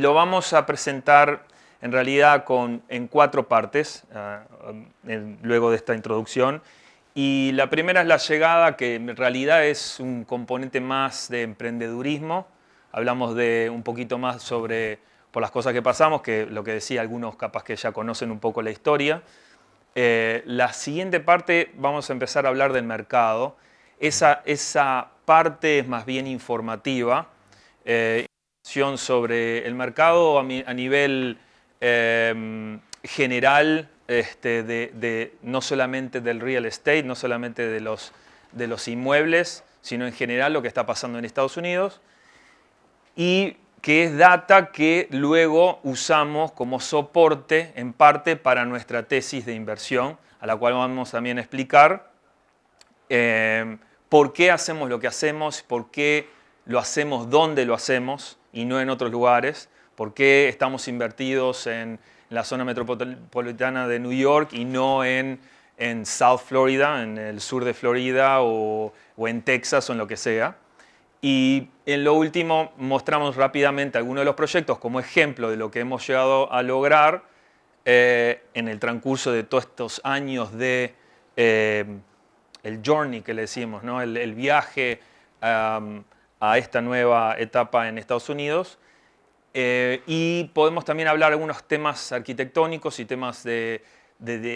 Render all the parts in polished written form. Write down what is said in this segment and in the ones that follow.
Lo vamos a presentar en realidad en 4 partes, luego de esta introducción. Y la primera es la llegada, que en realidad es un componente más de emprendedurismo. Hablamos de un poquito más por las cosas que pasamos, que lo que decía, algunos capaz que ya conocen un poco la historia. La siguiente parte vamos a empezar a hablar del mercado. Esa parte es más bien informativa. Sobre el mercado a nivel general, no solamente del real estate, no solamente de los inmuebles, sino en general lo que está pasando en Estados Unidos, y que es data que luego usamos como soporte en parte para nuestra tesis de inversión, a la cual vamos también a explicar por qué hacemos lo que hacemos, por qué lo hacemos donde lo hacemos y no en otros lugares, por qué estamos invertidos en la zona metropolitana de New York y no en South Florida, en el sur de Florida o en Texas o en lo que sea. Y en lo último mostramos rápidamente algunos de los proyectos como ejemplo de lo que hemos llegado a lograr en el transcurso de todos estos años de el journey que le decimos, ¿no? el viaje a esta nueva etapa en Estados Unidos. Y podemos también hablar de algunos temas arquitectónicos y temas de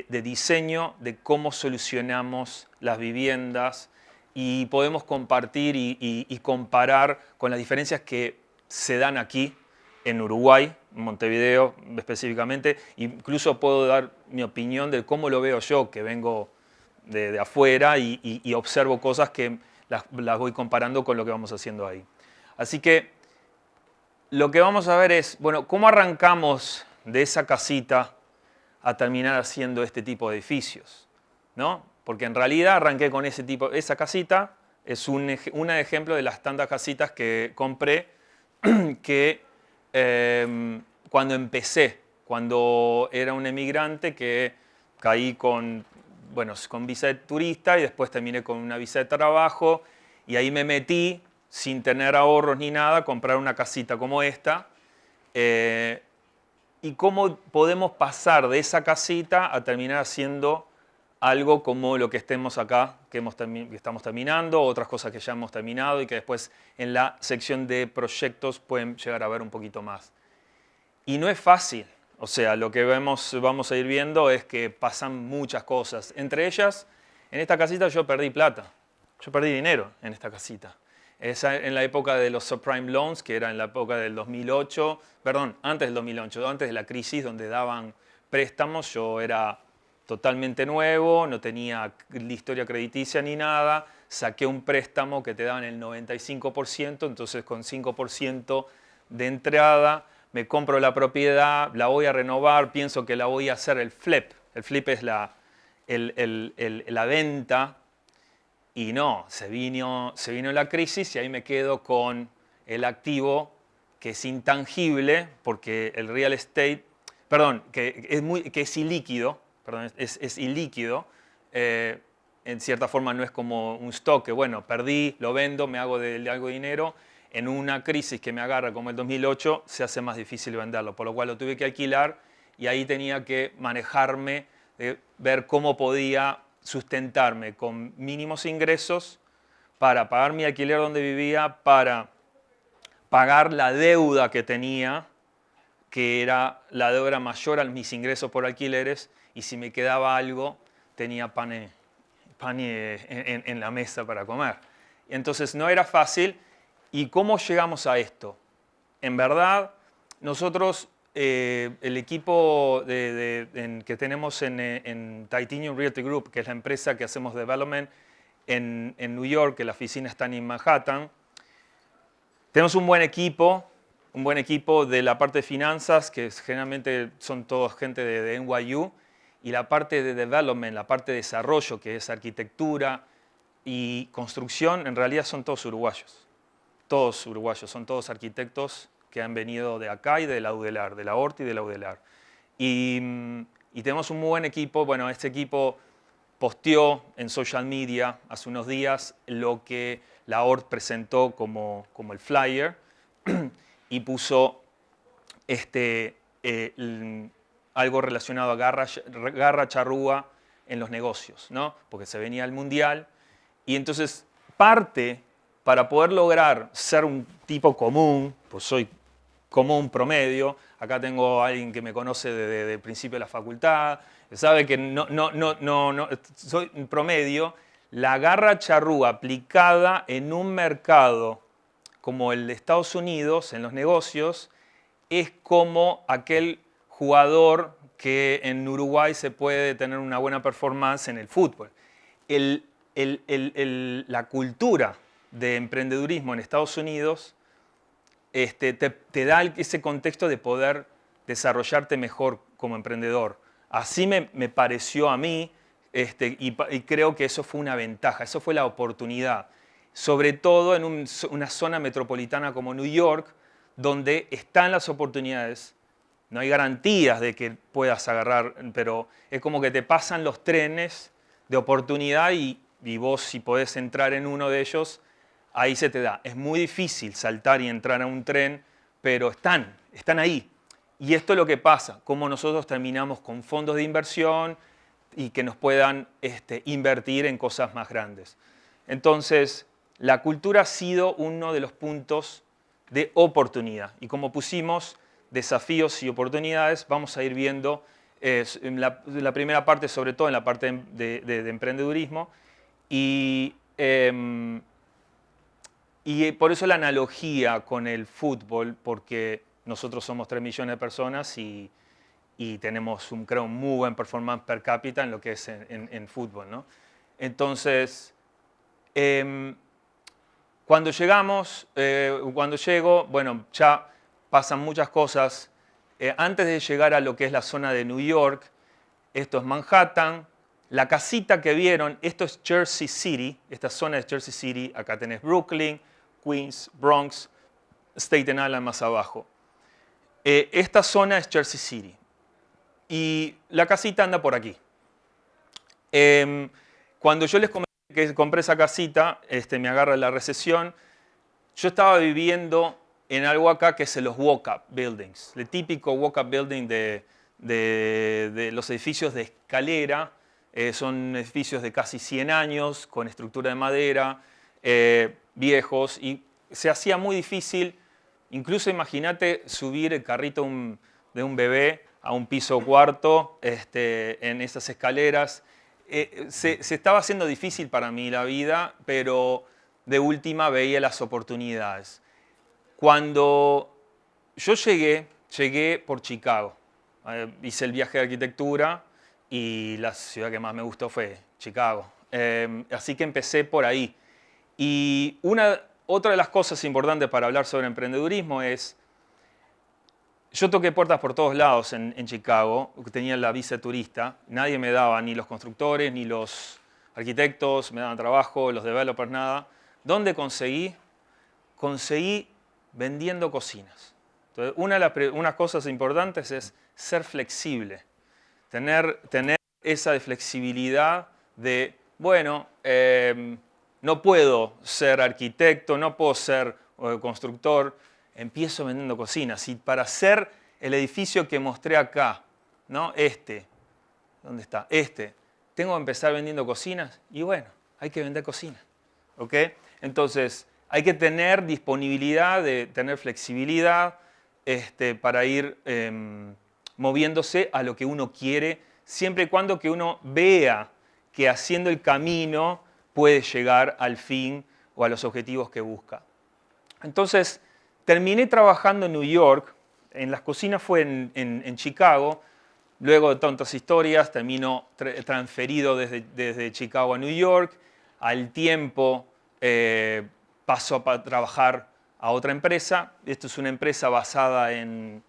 diseño, de cómo solucionamos las viviendas, y podemos compartir y comparar con las diferencias que se dan aquí en Uruguay, en Montevideo específicamente. Incluso puedo dar mi opinión de cómo lo veo yo, que vengo de afuera y observo cosas que las voy comparando con lo que vamos haciendo ahí. Así que lo que vamos a ver es, bueno, cómo arrancamos de esa casita a terminar haciendo este tipo de edificios, ¿no? Porque en realidad arranqué con esa casita, es un ejemplo de las tantas casitas que compré que cuando empecé, cuando era un emigrante que caí con visa de turista y después terminé con una visa de trabajo, y ahí me metí sin tener ahorros ni nada a comprar una casita como esta. Y cómo podemos pasar de esa casita a terminar haciendo algo como lo que estemos acá, que estamos terminando, otras cosas que ya hemos terminado y que después en la sección de proyectos pueden llegar a ver un poquito más. Y no es fácil. O sea, lo que vamos a ir viendo es que pasan muchas cosas. Entre ellas, en esta casita yo perdí plata. Yo perdí dinero en esta casita. En la época de los subprime loans, que era en la época del 2008, perdón, antes del 2008, antes de la crisis donde daban préstamos. Yo era totalmente nuevo, no tenía la historia crediticia ni nada. Saqué un préstamo que te daban el 95%, entonces con 5% de entrada me compro la propiedad, la voy a renovar, pienso que la voy a hacer el flip. El flip es la venta. Y no, se vino la crisis y ahí me quedo con el activo que es intangible, porque el real estate, perdón, que es ilíquido, perdón, es ilíquido. En cierta forma no es como un stock que, bueno, perdí, lo vendo, me hago de algo de dinero. En una crisis que me agarra como el 2008, se hace más difícil venderlo, por lo cual lo tuve que alquilar y ahí tenía que manejarme, ver cómo podía sustentarme con mínimos ingresos para pagar mi alquiler donde vivía, para pagar la deuda que tenía, que era la deuda mayor a mis ingresos por alquileres, y si me quedaba algo, tenía pan en la mesa para comer. Entonces no era fácil. ¿Y cómo llegamos a esto? En verdad, nosotros, el equipo que tenemos en Titanium Realty Group, que es la empresa que hacemos development en New York, que la oficina está en Manhattan, tenemos un buen equipo de la parte de finanzas, que generalmente son todos gente de NYU, y la parte de development, la parte de desarrollo, que es arquitectura y construcción, en realidad son todos uruguayos. Todos uruguayos, son todos arquitectos que han venido de acá y de la UDELAR, de la ORT y de la UDELAR. Y tenemos un muy buen equipo. Bueno, este equipo posteó en social media hace unos días lo que la ORT presentó como el flyer y puso algo relacionado a garra charrúa en los negocios, ¿no? Porque se venía el Mundial. Y entonces parte para poder lograr ser un tipo común, pues soy común promedio, acá tengo a alguien que me conoce desde el principio de la facultad, sabe que no, soy un promedio, la garra charrúa aplicada en un mercado como el de Estados Unidos, en los negocios, es como aquel jugador que en Uruguay se puede tener una buena performance en el fútbol. La cultura de emprendedurismo en Estados Unidos te da ese contexto de poder desarrollarte mejor como emprendedor. Así me pareció a mí, y creo que eso fue una ventaja, eso fue la oportunidad. Sobre todo en una zona metropolitana como New York, donde están las oportunidades. No hay garantías de que puedas agarrar, pero es como que te pasan los trenes de oportunidad y vos, si podés entrar en uno de ellos, ahí se te da. Es muy difícil saltar y entrar a un tren, pero están ahí. Y esto es lo que pasa, cómo nosotros terminamos con fondos de inversión y que nos puedan invertir en cosas más grandes. Entonces, la cultura ha sido uno de los puntos de oportunidad. Y como pusimos desafíos y oportunidades, vamos a ir viendo en la primera parte, sobre todo en la parte de emprendedurismo. Y por eso la analogía con el fútbol, porque nosotros somos 3 millones de personas y tenemos, creo, un muy buen performance per cápita en lo que es en fútbol, ¿no? Entonces, cuando llego, bueno, ya pasan muchas cosas. Antes de llegar a lo que es la zona de New York, esto es Manhattan. La casita que vieron, esto es Jersey City, esta zona es Jersey City. Acá tenés Brooklyn, Queens, Bronx, Staten Island más abajo. Esta zona es Jersey City. Y la casita anda por aquí. Cuando yo les comenté que compré esa casita, me agarra la recesión, yo estaba viviendo en algo acá que es los walk-up buildings. El típico walk-up building de los edificios de escalera. Son edificios de casi 100 años, con estructura de madera, viejos, y se hacía muy difícil. Incluso imagínate subir el carrito de un bebé a un piso cuarto en esas escaleras. Se estaba haciendo difícil para mí la vida, pero de última veía las oportunidades. Cuando yo llegué por Chicago. Hice el viaje de arquitectura y la ciudad que más me gustó fue Chicago. Así que empecé por ahí. Y otra de las cosas importantes para hablar sobre emprendedurismo es, yo toqué puertas por todos lados en Chicago, tenía la visa de turista, nadie me daba, ni los constructores, ni los arquitectos, me daban trabajo, los developers, nada. ¿Dónde conseguí? Conseguí vendiendo cocinas. Entonces, una de las cosas importantes es ser flexible, tener esa flexibilidad de, bueno, no puedo ser arquitecto, no puedo ser constructor, empiezo vendiendo cocinas. Y para hacer el edificio que mostré acá, ¿no? ¿Dónde está? Tengo que empezar vendiendo cocinas y bueno, hay que vender cocinas. ¿Ok? Entonces, hay que tener disponibilidad, tener flexibilidad para ir moviéndose a lo que uno quiere, siempre y cuando que uno vea que haciendo el camino puede llegar al fin o a los objetivos que busca. Entonces, terminé trabajando en New York, en las cocinas fue en Chicago, luego de tantas historias termino transferido desde Chicago a New York, al tiempo paso a trabajar a otra empresa. Esto es una empresa basada en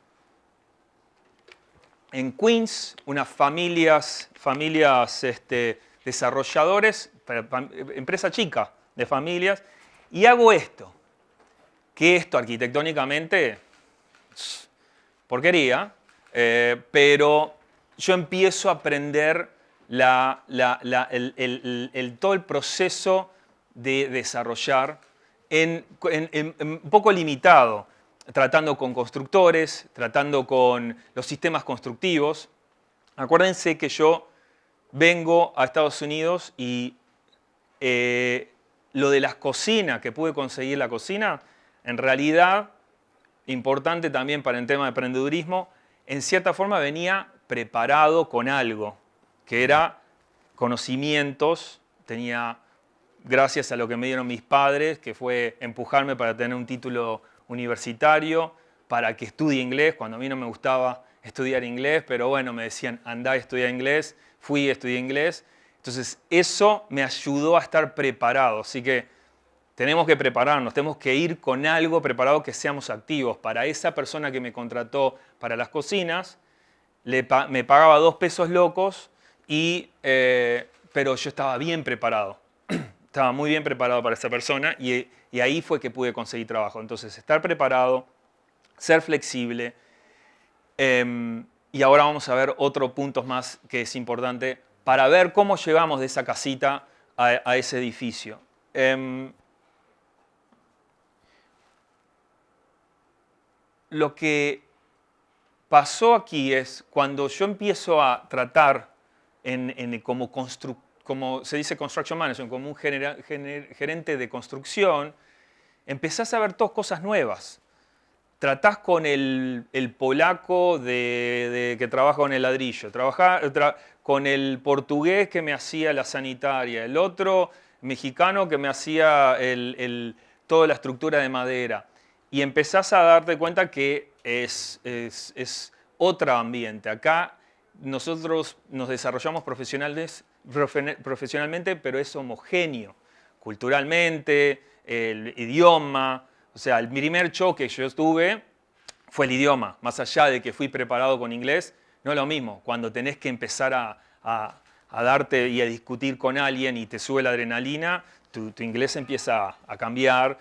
Queens, unas familias desarrolladores, empresa chica de familias, y hago esto, que esto arquitectónicamente, porquería, pero yo empiezo a aprender todo el proceso de desarrollar un poco limitado. tratando con constructores, tratando con los sistemas constructivos. Acuérdense que yo vengo a Estados Unidos y lo de las cocinas, que pude conseguir la cocina, en realidad, importante también para el tema de emprendedurismo, en cierta forma venía preparado con algo, que era conocimientos, tenía, gracias a lo que me dieron mis padres, que fue empujarme para tener un título universitario, para que estudie inglés, cuando a mí no me gustaba estudiar inglés, pero bueno, me decían, andá a estudiar inglés, fui a estudiar inglés. Entonces, eso me ayudó a estar preparado. Así que tenemos que prepararnos, tenemos que ir con algo preparado que seamos activos. Para esa persona que me contrató para las cocinas, me pagaba 2 pesos locos, pero yo estaba bien preparado. Estaba muy bien preparado para esa persona y ahí fue que pude conseguir trabajo. Entonces, estar preparado, ser flexible. Y ahora vamos a ver otro punto más que es importante para ver cómo llegamos de esa casita a ese edificio. Lo que pasó aquí es cuando yo empiezo a tratar como se dice construction management, como un gerente de construcción, empezás a ver 2 cosas nuevas. Tratás con el polaco que trabaja con el ladrillo, con el portugués que me hacía la sanitaria, el otro mexicano que me hacía toda la estructura de madera. Y empezás a darte cuenta que es otro ambiente. Acá nosotros nos desarrollamos profesionalmente, pero es homogéneo, culturalmente, el idioma. O sea, el primer choque que yo tuve fue el idioma. Más allá de que fui preparado con inglés, no es lo mismo. Cuando tenés que empezar a darte y a discutir con alguien y te sube la adrenalina, tu inglés empieza a cambiar.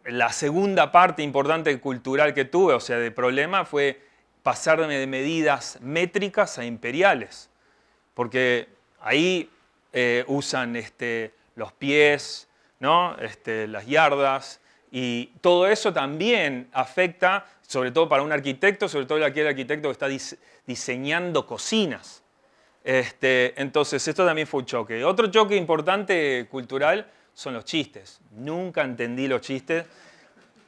La segunda parte importante cultural que tuve, o sea, de problema, fue pasarme de medidas métricas a imperiales. Porque ahí usan los pies, ¿no? Las yardas, y todo eso también afecta, sobre todo para un arquitecto, sobre todo aquel arquitecto que está diseñando cocinas. Entonces, esto también fue un choque. Otro choque importante cultural son los chistes. Nunca entendí los chistes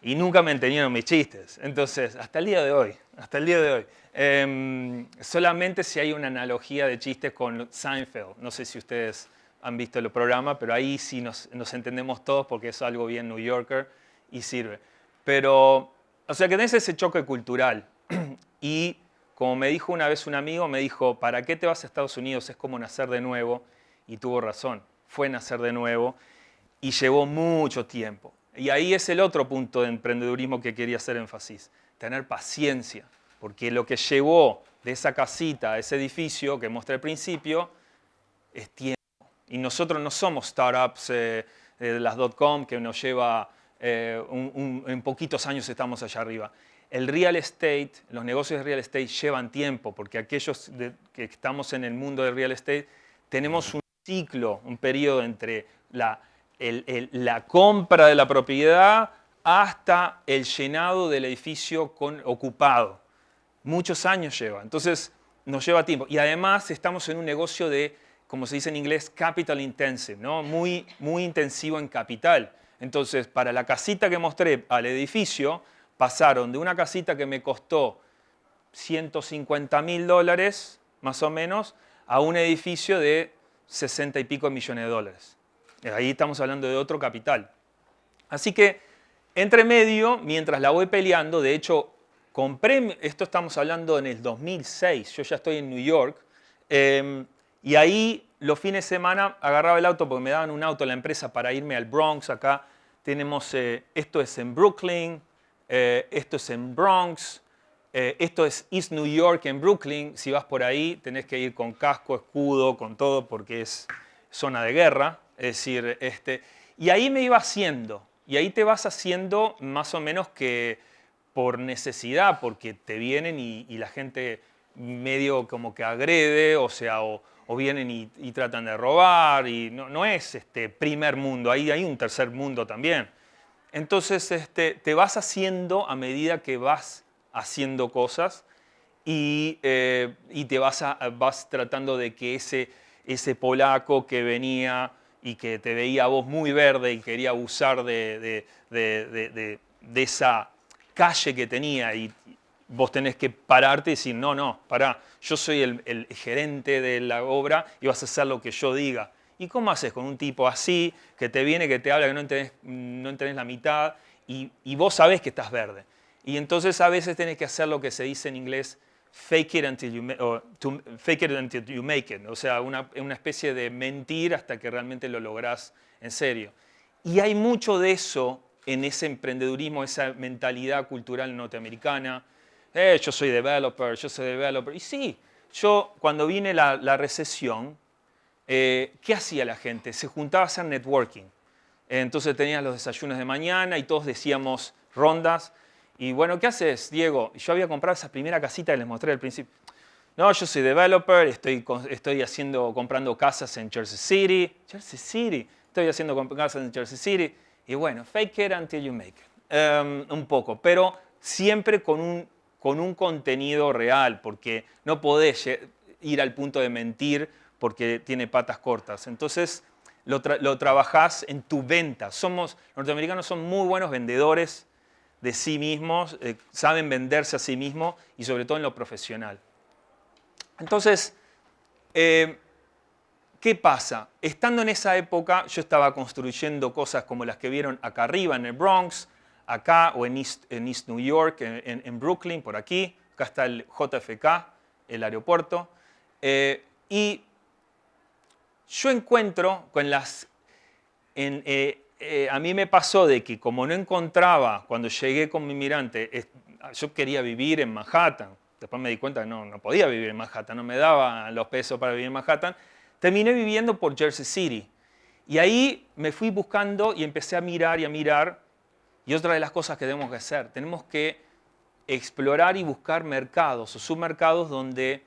y nunca me entendieron mis chistes. Entonces, hasta el día de hoy. Solamente si hay una analogía de chistes con Seinfeld. No sé si ustedes han visto el programa, pero ahí sí nos entendemos todos porque es algo bien New Yorker y sirve. Pero, o sea, que tenés ese choque cultural. Y como me dijo una vez un amigo, me dijo, ¿para qué te vas a Estados Unidos? Es como nacer de nuevo. Y tuvo razón, fue nacer de nuevo y llevó mucho tiempo. Y ahí es el otro punto de emprendedurismo que quería hacer énfasis, tener paciencia. Porque lo que llevó de esa casita a ese edificio que mostré al principio es tiempo. Y nosotros no somos startups de las .com que nos lleva, en poquitos años estamos allá arriba. El real estate, los negocios de real estate llevan tiempo, porque aquellos que estamos en el mundo del real estate tenemos un ciclo, un periodo entre la compra de la propiedad hasta el llenado del edificio ocupado. Muchos años lleva, entonces nos lleva tiempo. Y además estamos en un negocio de, como se dice en inglés, capital intensive, ¿no? Muy intensivo en capital. Entonces, para la casita que mostré al edificio, pasaron de una casita que me costó $150.000, más o menos, a un edificio de 60 y pico millones de dólares. Ahí estamos hablando de otro capital. Así que, entre medio, mientras la voy peleando, de hecho, compré, esto estamos hablando en el 2006, yo ya estoy en New York, y ahí los fines de semana agarraba el auto porque me daban un auto a la empresa para irme al Bronx. Acá tenemos, esto es en Brooklyn, esto es en Bronx, esto es East New York en Brooklyn. Si vas por ahí tenés que ir con casco, escudo, con todo porque es zona de guerra. Es decir, y ahí me iba haciendo, y ahí te vas haciendo más o menos que por necesidad, porque te vienen y la gente medio como que agrede, o sea, o vienen y tratan de robar, y no es primer mundo, ahí hay un tercer mundo también. Entonces te vas haciendo a medida que vas haciendo cosas y te vas tratando de que ese polaco que venía y que te veía a vos muy verde y quería abusar de esa calle que tenía y vos tenés que pararte y decir, no, no, pará, yo soy el gerente de la obra y vas a hacer lo que yo diga. ¿Y cómo haces con un tipo así, que te viene, que te habla, que no entendés la mitad y vos sabés que estás verde? Y entonces a veces tenés que hacer lo que se dice en inglés, fake it until you make it. O sea, una especie de mentir hasta que realmente lo lográs en serio. Y hay mucho de eso en ese emprendedurismo, esa mentalidad cultural norteamericana. Yo soy developer, yo soy developer. Y sí, yo cuando vine la recesión, ¿qué hacía la gente? Se juntaba a hacer networking. Entonces tenías los desayunos de mañana y todos decíamos rondas. Y bueno, ¿qué haces, Diego? Yo había comprado esa primera casita que les mostré al principio. No, yo soy developer, estoy comprando casas en Jersey City. Jersey City. Estoy haciendo casas en Jersey City. Y bueno, fake it until you make it. Un poco, pero siempre con un contenido real, porque no podés ir al punto de mentir porque tiene patas cortas. Entonces, lo trabajás en tu venta. Los norteamericanos son muy buenos vendedores de sí mismos, saben venderse a sí mismos y sobre todo en lo profesional. Entonces, ¿qué pasa? Estando en esa época, yo estaba construyendo cosas como las que vieron acá arriba en el Bronx, acá o en East New York, en Brooklyn, por aquí. Acá está el JFK, el aeropuerto. Y yo encuentro con a mí me pasó de que como no encontraba, cuando llegué con mi inmigrante, yo quería vivir en Manhattan. Después me di cuenta que no podía vivir en Manhattan, no me daban los pesos para vivir en Manhattan. Terminé viviendo por Jersey City. Y ahí me fui buscando y empecé a mirar y a mirar. Y otra de las cosas que tenemos que hacer, tenemos que explorar y buscar mercados o submercados donde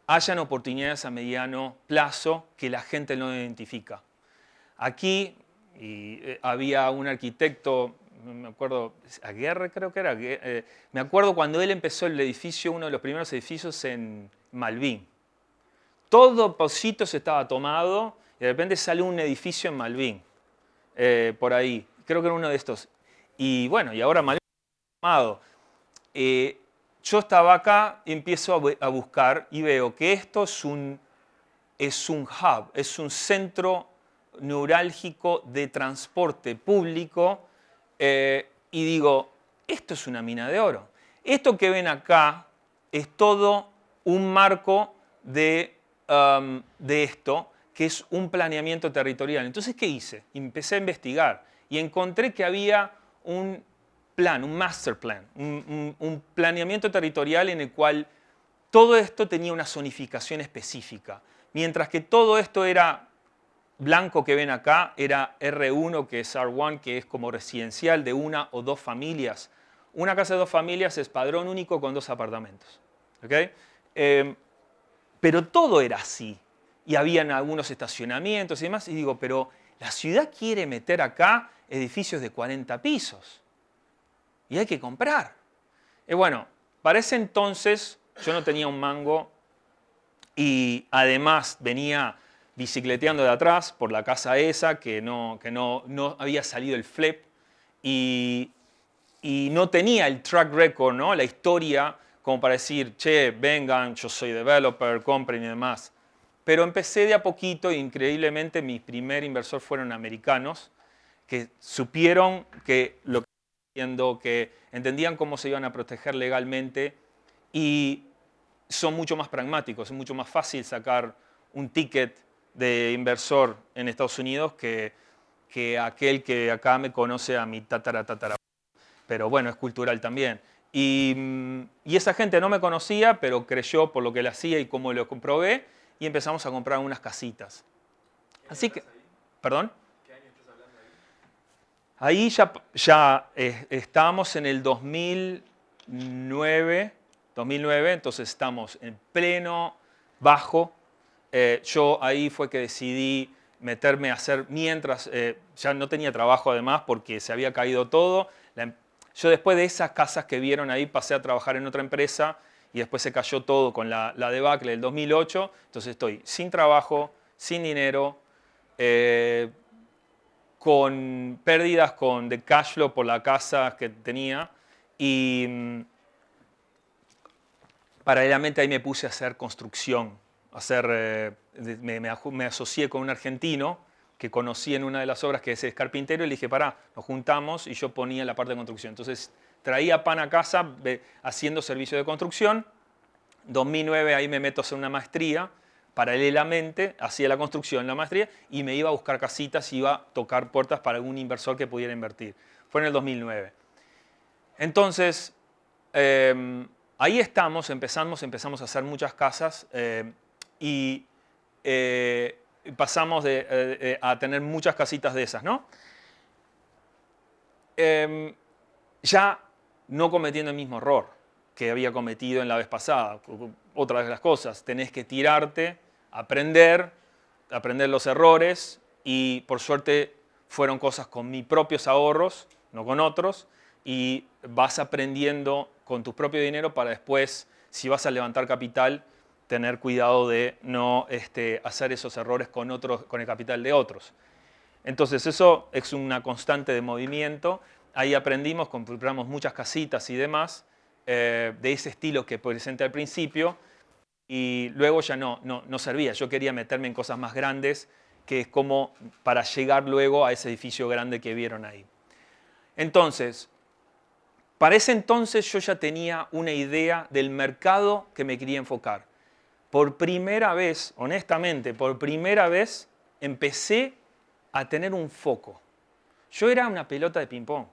hayan oportunidades a mediano plazo que la gente no identifica. Aquí había un arquitecto, no me acuerdo, Aguirre creo que era, me acuerdo cuando él empezó el edificio, uno de los primeros edificios en Malvin. Todo Positos estaba tomado y de repente salió un edificio en Malvin, por ahí. Creo que era uno de estos. Y bueno, y ahora Malvin está tomado. Yo estaba acá y empiezo a buscar y veo que esto es un hub, es un centro neurálgico de transporte público y digo, esto es una mina de oro. Esto que ven acá es todo un marco de esto, que es un planeamiento territorial. Entonces, ¿qué hice? Empecé a investigar y encontré que había un plan, un master plan, un planeamiento territorial en el cual todo esto tenía una zonificación específica. Mientras que todo esto era blanco que ven acá, era R1, que es R1, que es como residencial de una o dos familias. Una casa de dos familias es padrón único con 2 apartamentos. ¿Okay? Pero todo era así. Y habían algunos estacionamientos y demás. Y digo, pero la ciudad quiere meter acá edificios de 40 pisos. Y hay que comprar. Y bueno, para ese entonces yo no tenía un mango y además venía bicicleteando de atrás por la casa esa que no había salido el flip y no tenía el track record, ¿no? La historia como para decir, che, vengan, yo soy developer, compren y demás. Pero empecé de a poquito e increíblemente mis primer inversores fueron americanos que supieron que lo que que entendían cómo se iban a proteger legalmente y son mucho más pragmáticos. Es mucho más fácil sacar un ticket de inversor en Estados Unidos que aquel que acá me conoce a mi tatara. Pero bueno, es cultural también. Y esa gente no me conocía, pero creyó por lo que le hacía y cómo lo comprobé y empezamos a comprar unas casitas. Así que, ¿perdón? Ahí ya estábamos en el 2009, entonces estamos en pleno bajo. Yo ahí fue que decidí meterme a hacer mientras, ya no tenía trabajo además porque se había caído todo. Yo después de esas casas que vieron ahí pasé a trabajar en otra empresa y después se cayó todo con la debacle del 2008. Entonces estoy sin trabajo, sin dinero, con pérdidas de cash flow por la casa que tenía y paralelamente ahí me puse a hacer construcción. Me asocié con un argentino que conocí en una de las obras que es carpintero y le dije, pará, nos juntamos y yo ponía la parte de construcción. Entonces traía pan a casa haciendo servicio de construcción. 2009 ahí me meto a hacer una maestría. Paralelamente hacía la construcción, la maestría y me iba a buscar casitas, iba a tocar puertas para algún inversor que pudiera invertir. Fue en el 2009. Entonces, ahí empezamos a hacer muchas casas y pasamos a tener muchas casitas de esas, ¿no? Ya no cometiendo el mismo error que había cometido en la vez pasada. Otra de las cosas, tenés que tirarte, aprender los errores y por suerte fueron cosas con mis propios ahorros, no con otros, y vas aprendiendo con tu propio dinero para después, si vas a levantar capital, tener cuidado de no hacer esos errores con el capital de otros. Entonces eso es una constante de movimiento. Ahí aprendimos, compramos muchas casitas y demás de ese estilo que presenté al principio y luego ya no servía. Yo quería meterme en cosas más grandes, que es como para llegar luego a ese edificio grande que vieron ahí. Entonces, para ese entonces yo ya tenía una idea del mercado que me quería enfocar. Por primera vez, honestamente, por primera vez empecé a tener un foco. Yo era una pelota de ping-pong.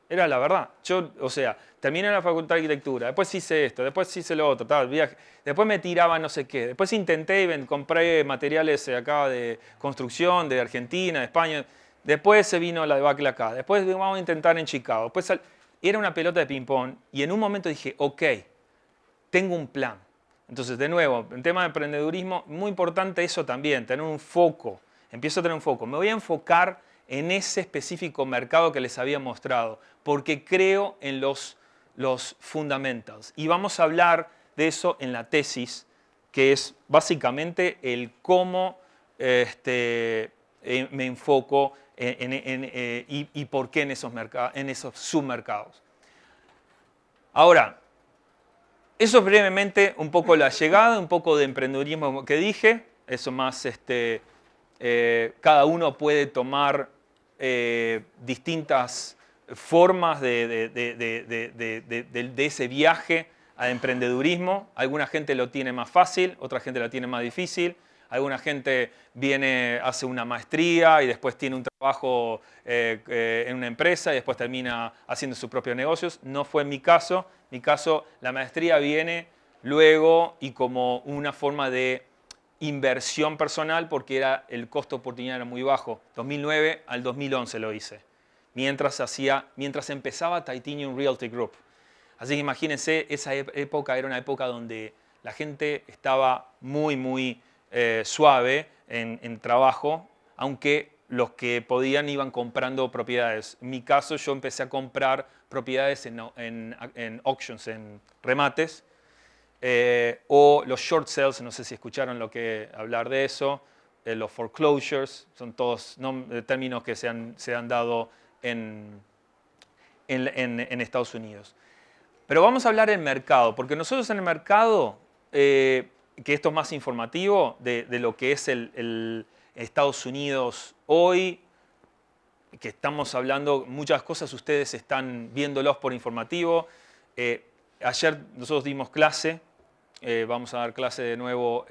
Era la verdad. Yo, o sea, terminé la facultad de arquitectura, después hice esto, después hice lo otro, tal, viaje, después me tiraba no sé qué, después intenté y compré materiales acá de construcción, de Argentina, de España, después se vino la debacle acá, después vamos a intentar en Chicago, después era una pelota de ping-pong y en un momento dije, ok, tengo un plan. Entonces, de nuevo, en tema de emprendedurismo, muy importante eso también, tener un foco. Empiezo a tener un foco. Me voy a enfocar en ese específico mercado que les había mostrado, porque creo en los fundamentals. Y vamos a hablar de eso en la tesis, que es básicamente el cómo me enfoco y por qué en esos submercados. Ahora, eso es brevemente un poco la llegada, un poco de emprendedurismo que dije. Eso más, cada uno puede tomar distintas formas de ese viaje al emprendedurismo. Alguna gente lo tiene más fácil, otra gente lo tiene más difícil. Alguna gente hace una maestría y después tiene un trabajo en una empresa y después termina haciendo sus propios negocios. No fue mi caso. En mi caso, la maestría viene luego y como una forma de inversión personal porque el costo de oportunidad era muy bajo. 2009 al 2011 lo hice, mientras empezaba Titanium Realty Group. Así que imagínense, esa época era una época donde la gente estaba muy suave en trabajo, aunque los que podían iban comprando propiedades. En mi caso, yo empecé a comprar propiedades en auctions, en remates, o los short sales, no sé si escucharon hablar de eso, los foreclosures, son todos términos que se han dado en Estados Unidos. Pero vamos a hablar del mercado, porque nosotros en el mercado, que esto es más informativo de lo que es el Estados Unidos hoy, que estamos hablando muchas cosas, ustedes están viéndolos por informativo. Ayer nosotros dimos clase, vamos a dar clase de nuevo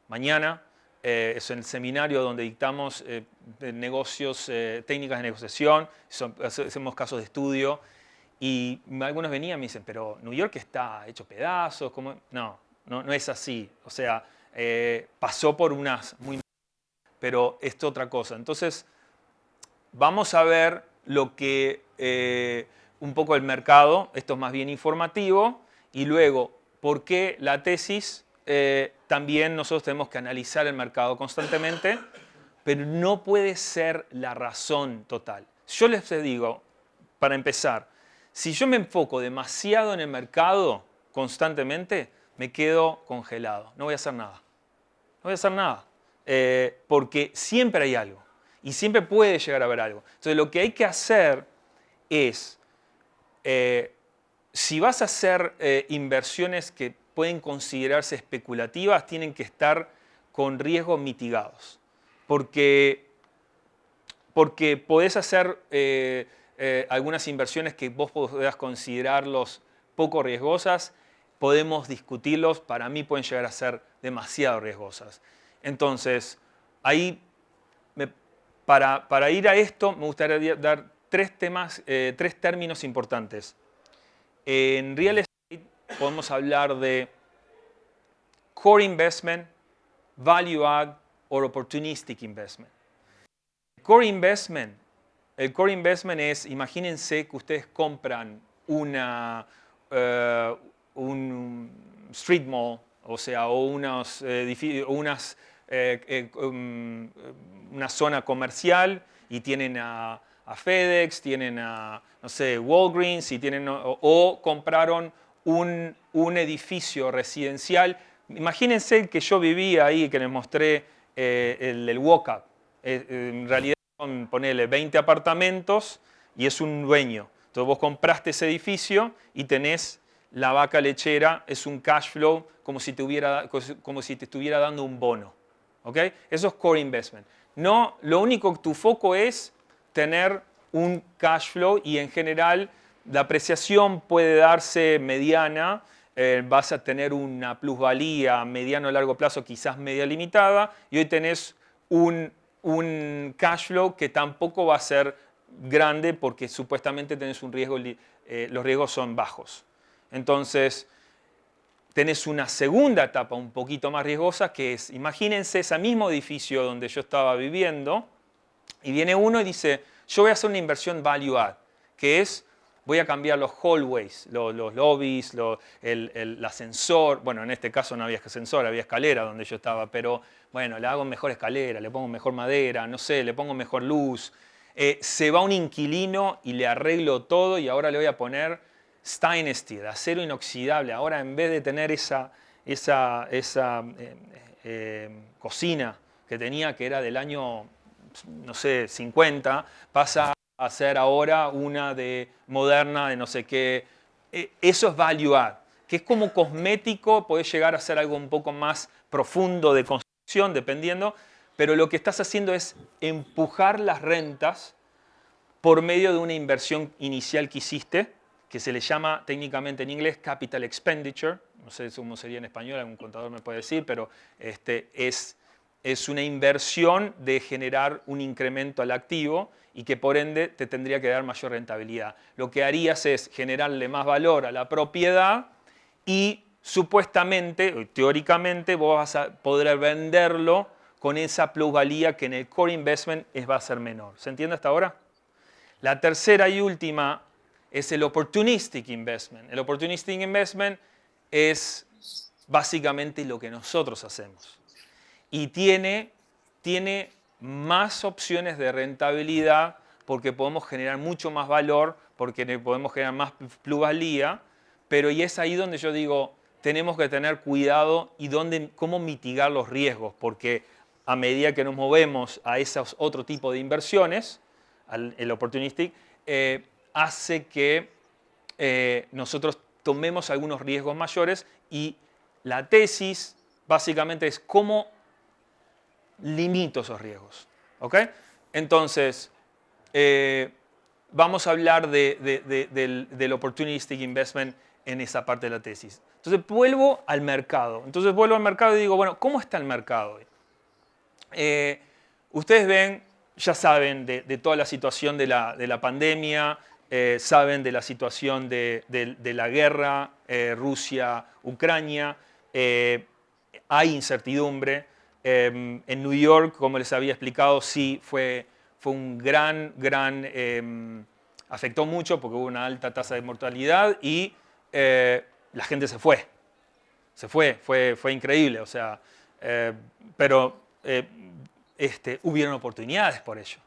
mañana. Es el seminario donde dictamos negocios, técnicas de negociación, hacemos casos de estudio. Y algunos venían y me dicen, pero New York está hecho pedazos. ¿Cómo? No es así. O sea, pasó por unas muy... Pero es otra cosa. Entonces, vamos a ver un poco el mercado. Esto es más bien informativo. Y luego, ¿por qué la tesis también nosotros tenemos que analizar el mercado constantemente, pero no puede ser la razón total. Yo les digo, para empezar, si yo me enfoco demasiado en el mercado constantemente, me quedo congelado. No voy a hacer nada. No voy a hacer nada. Porque siempre hay algo. Y siempre puede llegar a haber algo. Entonces lo que hay que hacer es, si vas a hacer inversiones que pueden considerarse especulativas, tienen que estar con riesgos mitigados. Porque podés hacer algunas inversiones que vos podás considerarlos poco riesgosas, podemos discutirlos, para mí pueden llegar a ser demasiado riesgosas. Entonces, ahí, para ir a esto, me gustaría dar tres términos importantes. En real estate podemos hablar de core investment, value add o opportunistic investment. El core investment es, imagínense que ustedes compran una un street mall, o sea, o una zona comercial y tienen a FedEx, tienen a, no sé, Walgreens, y tienen, o compraron un edificio residencial. Imagínense que yo vivía ahí, que les mostré el walk-up. En realidad son, ponele, 20 apartamentos y es un dueño. Entonces vos compraste ese edificio y tenés la vaca lechera, es un cash flow como si te estuviera dando un bono. ¿Okay? Eso es core investment. No, lo único que tu foco es tener un cash flow y en general la apreciación puede darse mediana, vas a tener una plusvalía mediano a largo plazo, quizás media limitada, y hoy tenés un cash flow que tampoco va a ser grande porque supuestamente tenés un riesgo, los riesgos son bajos. Entonces, tenés una segunda etapa un poquito más riesgosa que es, imagínense ese mismo edificio donde yo estaba viviendo y viene uno y dice, yo voy a hacer una inversión value add, que es, voy a cambiar los hallways, los lobbies, el ascensor. Bueno, en este caso no había ascensor, había escalera donde yo estaba, pero bueno, le hago mejor escalera, le pongo mejor madera, no sé, le pongo mejor luz. Se va un inquilino y le arreglo todo y ahora le voy a poner stainless steel, acero inoxidable. Ahora en vez de tener esa cocina que tenía, que era del año, no sé, 50, pasa a ser ahora una de moderna, de no sé qué. Eso es value add, que es como cosmético, puede llegar a ser algo un poco más profundo de construcción, dependiendo, pero lo que estás haciendo es empujar las rentas por medio de una inversión inicial que hiciste, que se le llama técnicamente en inglés capital expenditure, no sé cómo sería en español, algún contador me puede decir, pero es una inversión de generar un incremento al activo y que por ende te tendría que dar mayor rentabilidad. Lo que harías es generarle más valor a la propiedad y supuestamente, teóricamente, vos vas a poder venderlo con esa plusvalía que en el core investment va a ser menor. ¿Se entiende hasta ahora? La tercera y última es el opportunistic investment. El opportunistic investment es básicamente lo que nosotros hacemos. Y tiene más opciones de rentabilidad porque podemos generar mucho más valor, porque podemos generar más plusvalía, pero y es ahí donde yo digo, tenemos que tener cuidado y cómo mitigar los riesgos, porque a medida que nos movemos a esos otro tipo de inversiones, el opportunistic, hace que nosotros tomemos algunos riesgos mayores y la tesis básicamente es cómo limito esos riesgos. ¿Okay? Entonces, vamos a hablar del opportunistic investment en esa parte de la tesis. Entonces, vuelvo al mercado. Y digo, bueno, ¿cómo está el mercado hoy? Ustedes ven, ya saben de toda la situación de la pandemia, saben de la situación de la guerra Rusia-Ucrania, hay incertidumbre. En New York, como les había explicado, sí fue un afectó mucho porque hubo una alta tasa de mortalidad y la gente se fue. se fue increíble, o sea, pero hubieron oportunidades por ello,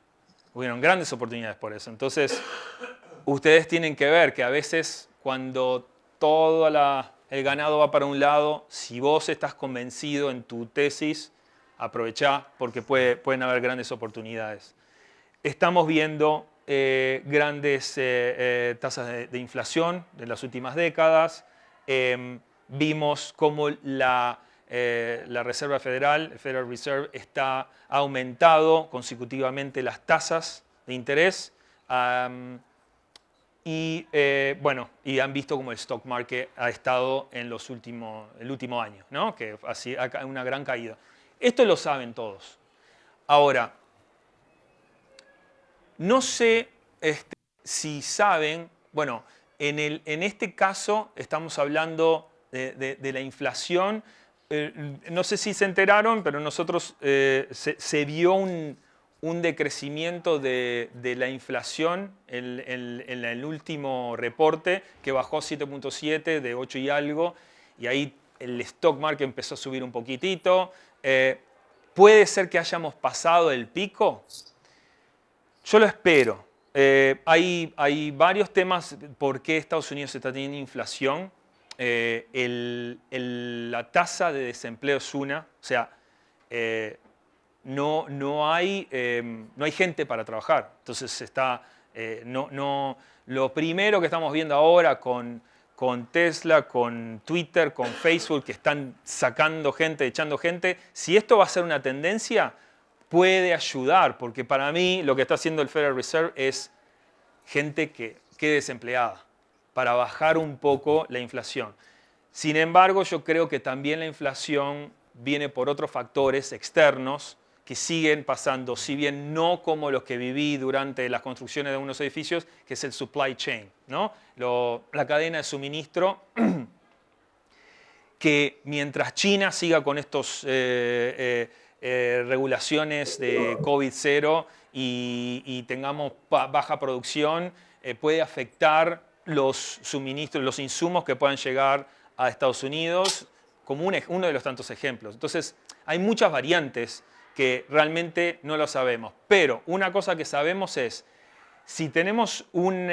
hubieron grandes oportunidades por eso. Entonces, ustedes tienen que ver que a veces cuando todo el ganado va para un lado, si vos estás convencido en tu tesis, aprovechá porque pueden haber grandes oportunidades. Estamos viendo grandes tasas de inflación de las últimas décadas. Vimos cómo la Reserva Federal, el Federal Reserve, ha aumentado consecutivamente las tasas de interés. Y han visto cómo el stock market ha estado en el último año, ¿no? Que ha una gran caída. Esto lo saben todos. Ahora, no sé si saben, bueno, en este caso estamos hablando de la inflación. No sé si se enteraron, pero nosotros se vio un decrecimiento de la inflación en el último reporte, que bajó 7.7 de 8 y algo, y ahí el stock market empezó a subir un poquitito. ¿Puede ser que hayamos pasado el pico? Yo lo espero. Hay varios temas por qué Estados Unidos está teniendo inflación. La tasa de desempleo es una, o sea, no hay gente para trabajar. Entonces lo primero que estamos viendo ahora con Tesla, con Twitter, con Facebook, que están sacando gente, echando gente, si esto va a ser una tendencia, puede ayudar, porque para mí lo que está haciendo el Federal Reserve es gente que quede desempleada, para bajar un poco la inflación. Sin embargo, yo creo que también la inflación viene por otros factores externos que siguen pasando, si bien no como los que viví durante las construcciones de unos edificios, que es el supply chain, ¿no? La cadena de suministro, que mientras China siga con estos regulaciones de COVID-0 y tengamos baja producción, puede afectar los suministros, los insumos que puedan llegar a Estados Unidos, como uno de los tantos ejemplos. Entonces, hay muchas variantes que realmente no lo sabemos. Pero una cosa que sabemos es, si tenemos un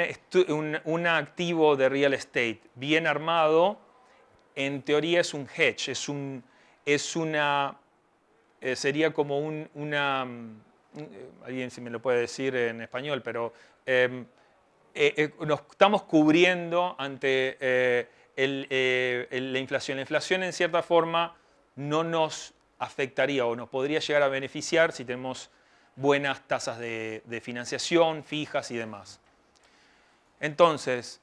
activo de real estate bien armado, en teoría es un hedge, sería como alguien si me lo puede decir en español, pero nos estamos cubriendo ante la inflación. La inflación en cierta forma no nos afectaría o nos podría llegar a beneficiar si tenemos buenas tasas de financiación fijas y demás. Entonces,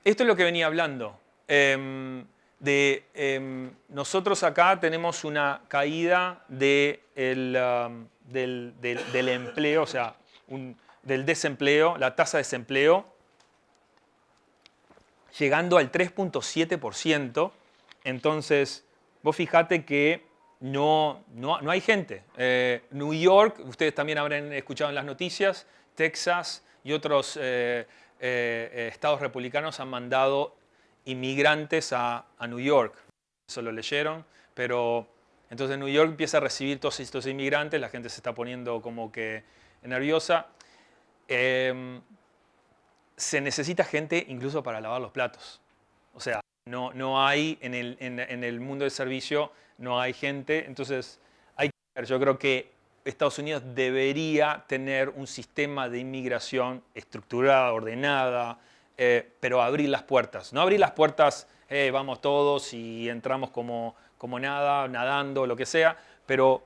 esto es lo que venía hablando. Nosotros acá tenemos una caída del empleo, o sea, del desempleo, la tasa de desempleo, llegando al 3.7%. Entonces, vos fijate que no hay gente. New York, ustedes también habrán escuchado en las noticias, Texas y otros estados republicanos han mandado inmigrantes a New York. Eso lo leyeron, pero entonces New York empieza a recibir todos estos inmigrantes, la gente se está poniendo como que nerviosa. Se necesita gente incluso para lavar los platos. O sea, no hay en el mundo del servicio, no hay gente. Entonces, hay que ver. Yo creo que Estados Unidos debería tener un sistema de inmigración estructurada, ordenada, pero abrir las puertas. No abrir las puertas, vamos todos y entramos como nada, nadando, lo que sea, pero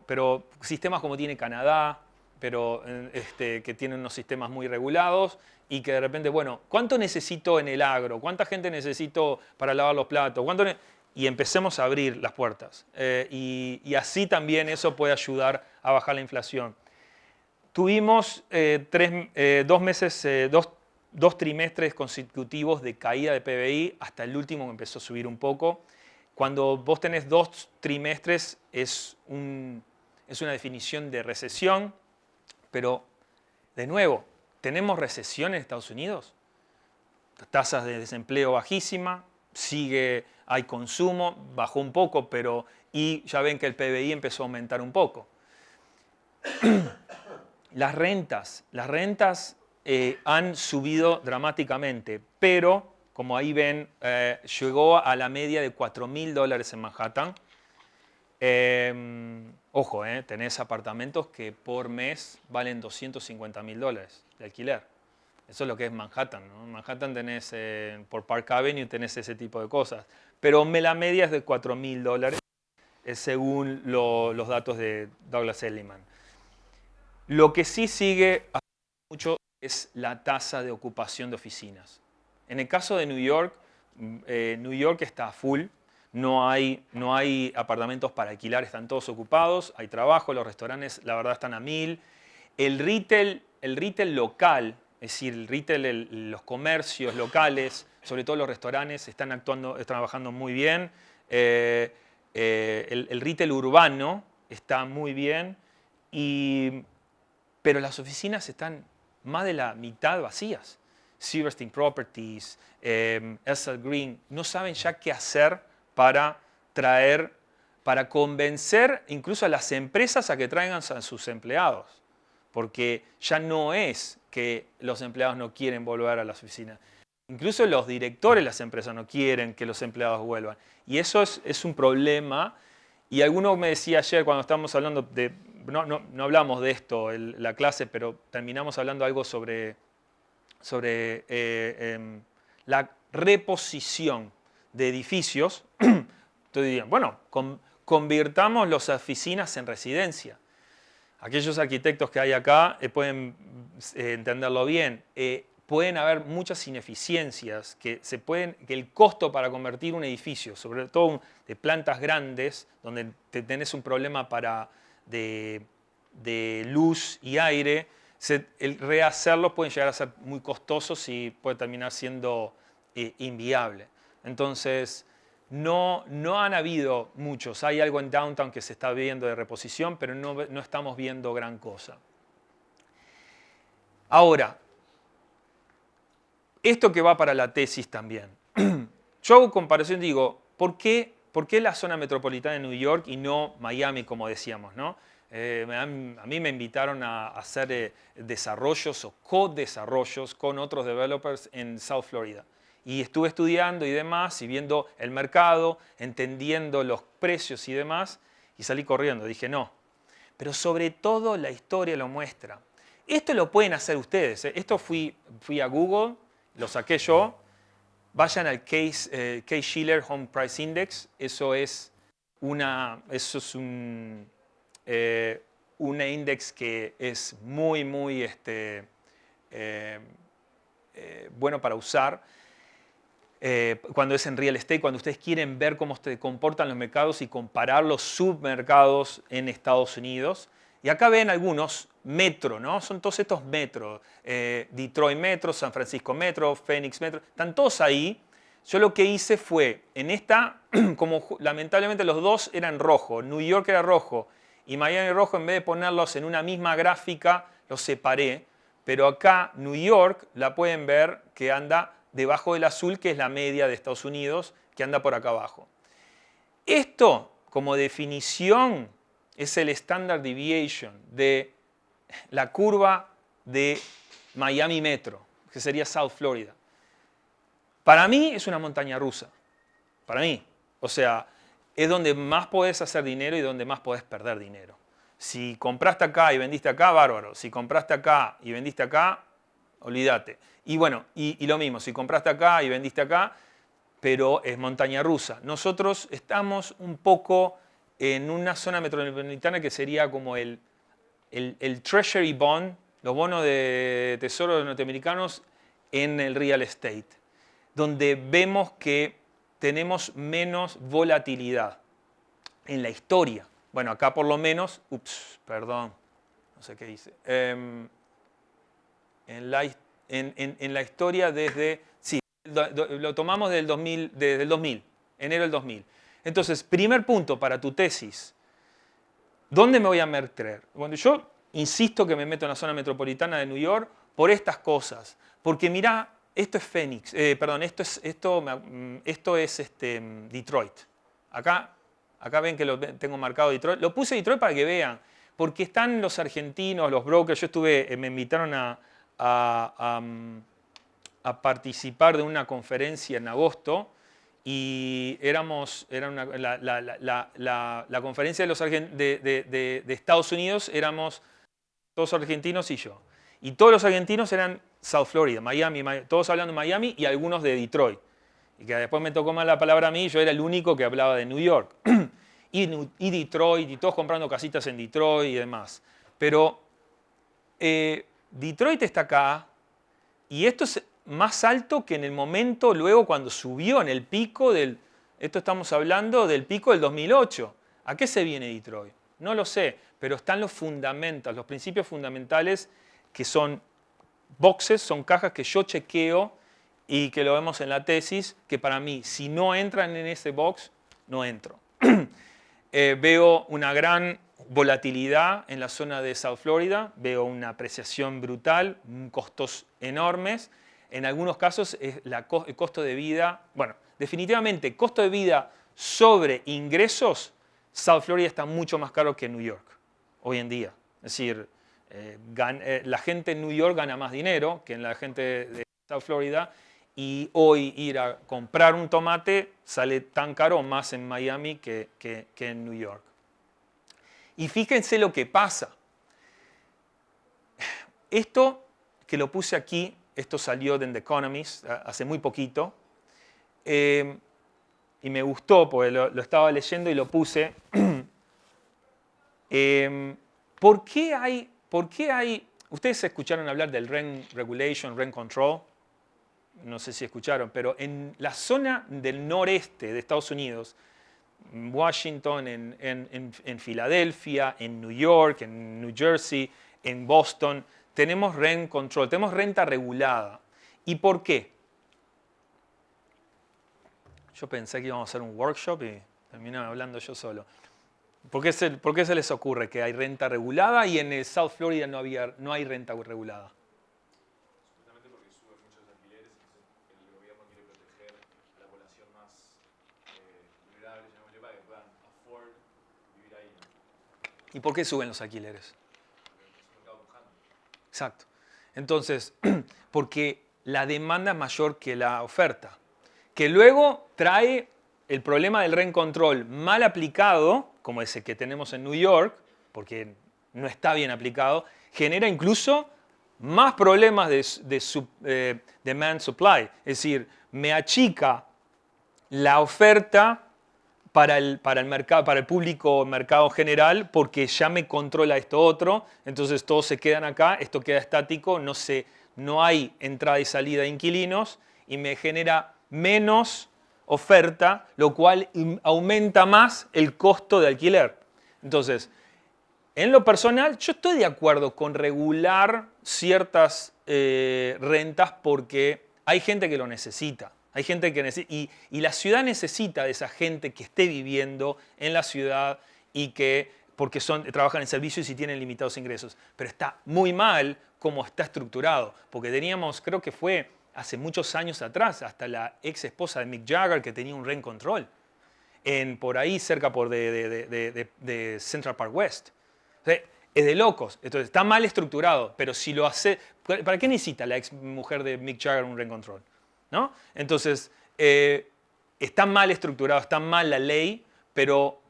sistemas como tiene Canadá, pero que tienen unos sistemas muy regulados y que de repente, bueno, ¿cuánto necesito en el agro? ¿Cuánta gente necesito para lavar los platos? Y empecemos a abrir las puertas. Y así también eso puede ayudar a bajar la inflación. Tuvimos dos trimestres consecutivos de caída de PBI, hasta el último que empezó a subir un poco. Cuando vos tenés 2 trimestres es una definición de recesión, pero de nuevo, ¿tenemos recesión en Estados Unidos? Tasas de desempleo bajísima, sigue, hay consumo, bajó un poco, pero y ya ven que el PBI empezó a aumentar un poco. Las rentas han subido dramáticamente, pero como ahí ven, llegó a la media de $4.000 en Manhattan. Ojo, tenés apartamentos que por mes valen $250.000 de alquiler. Eso es lo que es Manhattan, ¿no? En Manhattan tenés, por Park Avenue tenés ese tipo de cosas. Pero la media es de $4.000, según los datos de Douglas Elliman. Lo que sí sigue mucho es la tasa de ocupación de oficinas. En el caso de New York está a full. No hay apartamentos para alquilar, están todos ocupados, hay trabajo, los restaurantes la verdad están a 1000. El retail local, es decir, los comercios locales, sobre todo los restaurantes, están trabajando muy bien. El retail urbano está muy bien, pero las oficinas están más de la mitad vacías. Silverstein Properties, SL Green, no saben ya qué hacer para convencer incluso a las empresas a que traigan a sus empleados. Porque ya no es que los empleados no quieren volver a las oficinas. Incluso los directores de las empresas no quieren que los empleados vuelvan. Y eso es un problema. Y alguno me decía ayer cuando estábamos hablando de... No hablamos de esto en la clase, pero terminamos hablando algo sobre la reposición de edificios. Entonces dirían, bueno, convirtamos las oficinas en residencia. Aquellos arquitectos que hay acá pueden entenderlo bien. Pueden haber muchas ineficiencias, que el costo para convertir un edificio, sobre todo de plantas grandes, donde tenés un problema de luz y aire, el rehacerlos puede llegar a ser muy costosos y puede terminar siendo inviable. Entonces, no han habido muchos. Hay algo en Downtown que se está viendo de reposición, pero no estamos viendo gran cosa. Ahora, esto que va para la tesis también. Yo hago comparación, digo, ¿por qué la zona metropolitana de New York y no Miami, como decíamos, ¿no? A mí me invitaron a hacer desarrollos o co-desarrollos con otros developers en South Florida. Y estuve estudiando y demás, y viendo el mercado, entendiendo los precios y demás, y salí corriendo. Dije, no. Pero sobre todo la historia lo muestra. Esto lo pueden hacer ustedes. Esto fui a Google, lo saqué yo. Vayan al Case-Shiller Home Price Index. Eso es un index que es muy bueno para usar. Cuando es en real estate, cuando ustedes quieren ver cómo se comportan los mercados y comparar los submercados en Estados Unidos. Y acá ven algunos metro, ¿no? Son todos estos metros. Detroit Metro, San Francisco Metro, Phoenix Metro, están todos ahí. Yo lo que hice fue, en esta, como lamentablemente los dos eran rojo, New York era rojo y Miami rojo, en vez de ponerlos en una misma gráfica, los separé. Pero acá New York la pueden ver que anda debajo del azul, que es la media de Estados Unidos, que anda por acá abajo. Esto, como definición, es el standard deviation de la curva de Miami Metro, que sería South Florida. Para mí es una montaña rusa. Para mí. O sea, es donde más podés hacer dinero y donde más podés perder dinero. Si compraste acá y vendiste acá, bárbaro. Si compraste acá y vendiste acá, olvídate. Y bueno, y lo mismo, si compraste acá y vendiste acá, pero es montaña rusa. Nosotros estamos un poco en una zona metropolitana que sería como el Treasury Bond, los bonos de tesoro norteamericanos en el real estate, donde vemos que tenemos menos volatilidad en la historia. Bueno, acá por lo menos, perdón, no sé qué dice. En la historia desde, sí, lo tomamos desde el 2000, enero del 2000. Entonces, primer punto para tu tesis. ¿Dónde me voy a meter? Bueno, yo insisto que me meto en la zona metropolitana de New York por estas cosas. Porque mirá, esto es Phoenix, perdón, esto es Detroit. Acá ven que lo tengo marcado Detroit. Lo puse Detroit para que vean, porque están los argentinos, los brokers. Yo me invitaron a participar de una conferencia en agosto y era la conferencia de Estados Unidos, éramos todos argentinos y yo. Y todos los argentinos eran South Florida, Miami, todos hablando de Miami y algunos de Detroit. Y que después me tocó más la palabra a mí, yo era el único que hablaba de New York. y Detroit, y todos comprando casitas en Detroit y demás. Pero Detroit está acá, y esto es más alto que en el momento luego cuando subió en el pico esto estamos hablando del pico del 2008. ¿A qué se viene Detroit? No lo sé, pero están los fundamentos, los principios fundamentales que son boxes, son cajas que yo chequeo y que lo vemos en la tesis, que para mí, si no entran en ese box, no entro. Veo una gran volatilidad en la zona de South Florida, veo una apreciación brutal, costos enormes. En algunos casos el costo de vida, bueno, definitivamente costo de vida sobre ingresos, South Florida está mucho más caro que New York hoy en día. Es decir, la gente en New York gana más dinero que la gente de South Florida, y hoy ir a comprar un tomate sale tan caro más en Miami que en New York. Y fíjense lo que pasa. Esto que lo puse aquí, esto salió de The Economist hace muy poquito, y me gustó porque lo estaba leyendo y lo puse. ¿Por qué hay... Ustedes escucharon hablar del Rent Regulation, Rent Control? No sé si escucharon, pero en la zona del noreste de Estados Unidos, en Washington, en Filadelfia, en New York, en New Jersey, en Boston, tenemos rent control, tenemos renta regulada. ¿Y por qué? Yo pensé que íbamos a hacer un workshop y terminé hablando yo solo. ¿Por qué se les ocurre que hay renta regulada y en el South Florida no hay renta regulada? Justamente porque suben muchos alquileres, entonces el gobierno quiere proteger a la población más vulnerable, llamémosle, para que puedan afford vivir ahí. ¿Y por qué suben los alquileres? Porque es un mercado pujante. Exacto. Entonces, porque la demanda es mayor que la oferta, que luego trae el problema del rent control mal aplicado, como ese que tenemos en New York, porque no está bien aplicado, genera incluso más problemas de demand supply. Es decir, me achica la oferta para el mercado, para el público mercado general, porque ya me controla esto otro, entonces todos se quedan acá, esto queda estático, no hay entrada y salida de inquilinos y me genera menos oferta, lo cual aumenta más el costo de alquiler. Entonces, en lo personal, yo estoy de acuerdo con regular ciertas rentas porque hay gente que lo necesita. Hay gente que necesita, y la ciudad necesita de esa gente que esté viviendo en la ciudad y porque trabajan en servicios y tienen limitados ingresos. Pero está muy mal cómo está estructurado, porque teníamos, creo que fue hace muchos años atrás, hasta la ex esposa de Mick Jagger que tenía un rent control por ahí cerca de Central Park West. O sea, es de locos. Entonces está mal estructurado, pero si lo hace... ¿Para qué necesita la ex mujer de Mick Jagger un rent control? ¿No? Entonces, está mal estructurado, está mal la ley, pero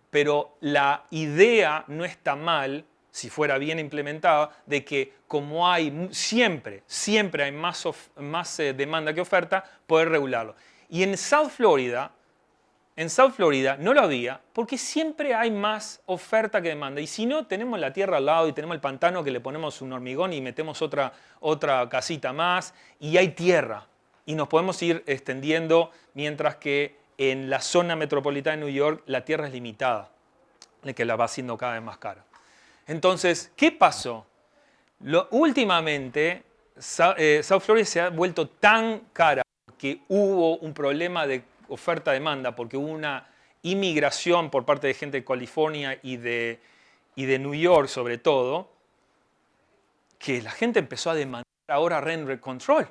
la idea no está mal, si fuera bien implementada, de que como hay siempre hay más demanda que oferta, poder regularlo. Y en South Florida no lo había, porque siempre hay más oferta que demanda. Y si no, tenemos la tierra al lado y tenemos el pantano que le ponemos un hormigón y metemos otra casita más, y hay tierra. Y nos podemos ir extendiendo, mientras que en la zona metropolitana de New York la tierra es limitada, que la va haciendo cada vez más cara. Entonces, ¿qué pasó? Últimamente, South Florida se ha vuelto tan cara que hubo un problema de oferta-demanda, porque hubo una inmigración por parte de gente de California y de New York sobre todo, que la gente empezó a demandar ahora rent control.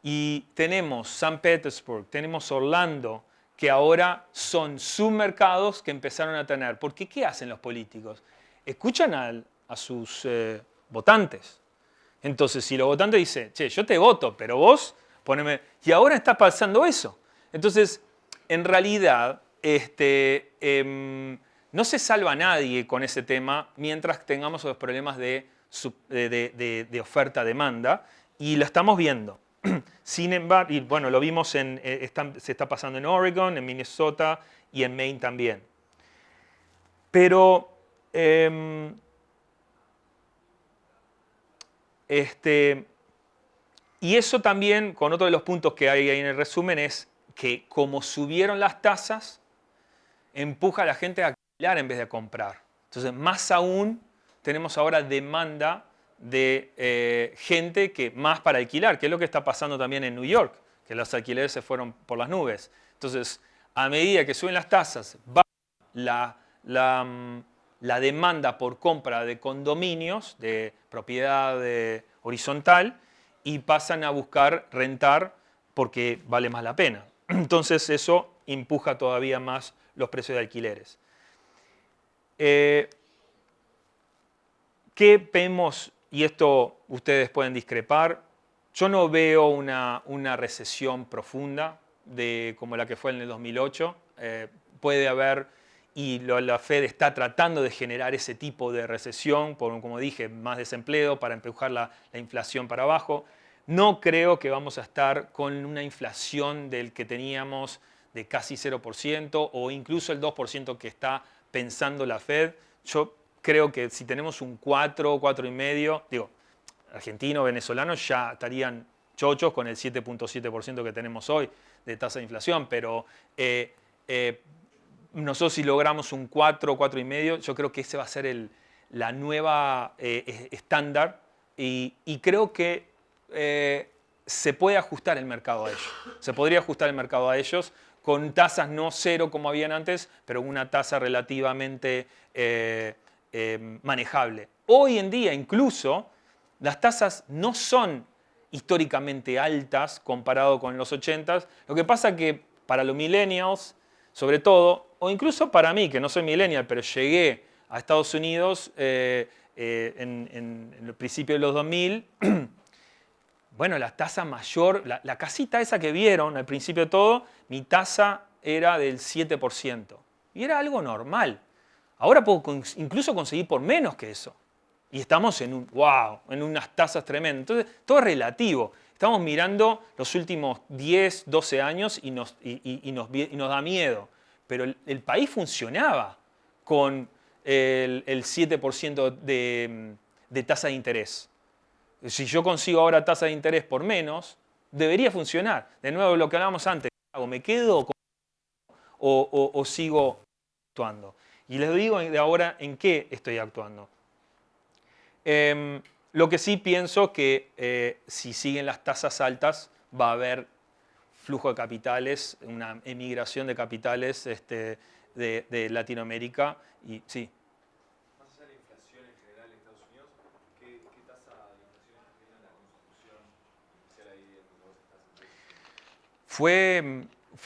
Y tenemos San Petersburg, tenemos Orlando, que ahora son submercados que empezaron a tener. Porque ¿qué hacen los políticos? Escuchan a sus votantes. Entonces, si los votantes dicen, che, yo te voto, pero vos poneme... Y ahora está pasando eso. Entonces, en realidad, no se salva a nadie con ese tema mientras tengamos los problemas de oferta-demanda. Y lo estamos viendo. Sin embargo, y bueno, lo vimos, se está pasando en Oregon, en Minnesota y en Maine también. Pero y eso también, con otro de los puntos que hay ahí en el resumen, es que como subieron las tasas, empuja a la gente a alquilar en vez de a comprar. Entonces, más aún, tenemos ahora demanda de gente que más para alquilar, que es lo que está pasando también en New York, que los alquileres se fueron por las nubes. Entonces, a medida que suben las tasas, va la demanda por compra de condominios, de propiedad horizontal, y pasan a buscar rentar porque vale más la pena. Entonces, eso empuja todavía más los precios de alquileres. ¿Qué vemos? Y esto ustedes pueden discrepar. Yo no veo una recesión profunda como la que fue en el 2008. Puede haber, y la Fed está tratando de generar ese tipo de recesión, como dije, más desempleo para empujar la inflación para abajo. No creo que vamos a estar con una inflación del que teníamos de casi 0% o incluso el 2% que está pensando la Fed. Yo creo que si tenemos un 4, 4,5, digo, argentinos, venezolanos ya estarían chochos con el 7.7% que tenemos hoy de tasa de inflación, pero nosotros si logramos un 4, 4,5, yo creo que ese va a ser la nueva estándar y creo que se puede ajustar el mercado a ellos. Se podría ajustar el mercado a ellos con tasas no cero como habían antes, pero una tasa relativamente manejable. Hoy en día incluso las tasas no son históricamente altas comparado con los 80s. Lo que pasa es que para los millennials, sobre todo, o incluso para mí, que no soy millennial, pero llegué a Estados Unidos en el principio de los 2000, bueno, la tasa mayor, la casita esa que vieron al principio de todo, mi tasa era del 7%. Y era algo normal. Ahora puedo incluso conseguir por menos que eso. Y estamos en unas tasas tremendas. Entonces, todo es relativo. Estamos mirando los últimos 10, 12 años y nos da miedo. Pero el país funcionaba con el 7% de tasa de interés. Si yo consigo ahora tasa de interés por menos, debería funcionar. De nuevo, lo que hablábamos antes, ¿me quedo o sigo actuando? Y les digo de ahora en qué estoy actuando. Lo que sí pienso que si siguen las tasas altas va a haber flujo de capitales, una emigración de capitales de Latinoamérica. Y, sí. Más allá de la inflación en general en Estados Unidos, ¿qué tasa de inflación está teniendo en la construcción, en especial ahí donde vos estás?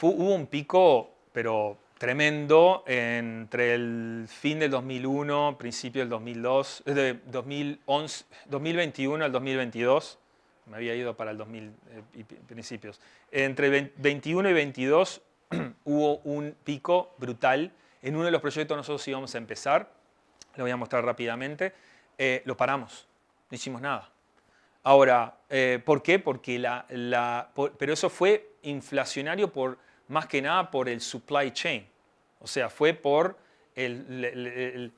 Hubo un pico, pero tremendo, entre el fin del 2001, principio del 2002, de 2011, 2021 al 2022. Me había ido para el 2000 principios. Entre 21 y 22 hubo un pico brutal. En uno de los proyectos nosotros íbamos a empezar, lo voy a mostrar rápidamente, lo paramos, no hicimos nada. Ahora, ¿por qué? Porque pero eso fue inflacionario más que nada por el supply chain. O sea, fue por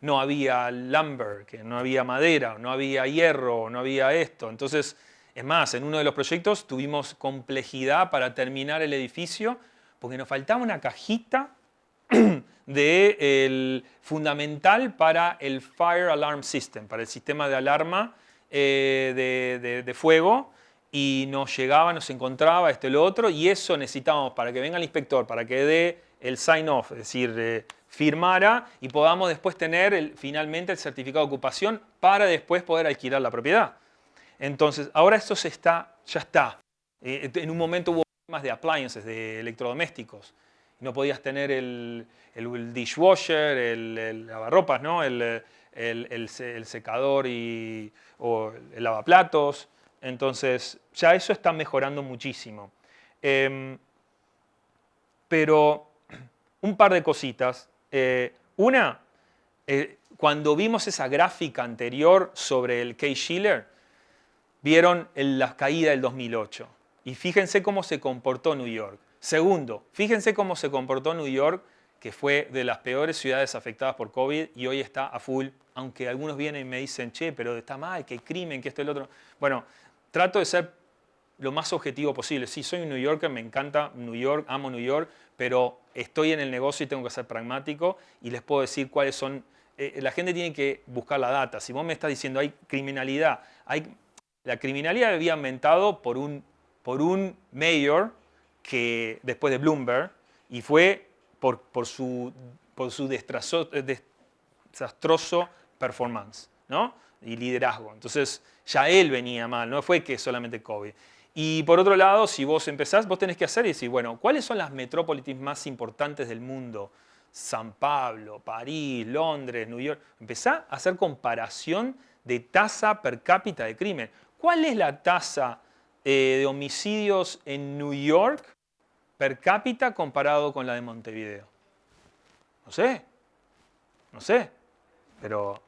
no había lumber, que no había madera, no había hierro, no había esto. Entonces, es más, en uno de los proyectos tuvimos complejidad para terminar el edificio porque nos faltaba una cajita fundamental para el Fire Alarm System, para el sistema de alarma de fuego, y nos llegaba, nos encontraba esto y lo otro, y eso necesitábamos para que venga el inspector, para que dé el sign-off, es decir, firmara y podamos después tener finalmente el certificado de ocupación para después poder alquilar la propiedad. Entonces, ahora esto ya está. En un momento hubo problemas de appliances, de electrodomésticos. No podías tener el dishwasher, el lavarropas, ¿no? El secador o el lavaplatos. Entonces, ya eso está mejorando muchísimo. Pero un par de cositas. Una, cuando vimos esa gráfica anterior sobre el Case-Shiller, vieron la caída del 2008. Y fíjense cómo se comportó New York. Segundo, fíjense cómo se comportó New York, que fue de las peores ciudades afectadas por COVID y hoy está a full, aunque algunos vienen y me dicen, che, pero está mal, que hay crimen, que esto y lo otro. Bueno, trato de ser lo más objetivo posible. Sí, soy un New Yorker, me encanta New York, amo New York, pero estoy en el negocio y tengo que ser pragmático y les puedo decir cuáles son. La gente tiene que buscar la data. Si vos me estás diciendo hay criminalidad, la criminalidad había aumentado por un mayor que después de Bloomberg y fue por su desastroso performance, ¿no? Y liderazgo. Entonces ya él venía mal, no fue que solamente COVID. Y por otro lado, si vos empezás, vos tenés que hacer y decir, bueno, ¿cuáles son las metrópolis más importantes del mundo? San Pablo, París, Londres, New York. Empezá a hacer comparación de tasa per cápita de crimen. ¿Cuál es la tasa de homicidios en New York per cápita comparado con la de Montevideo? No sé. Pero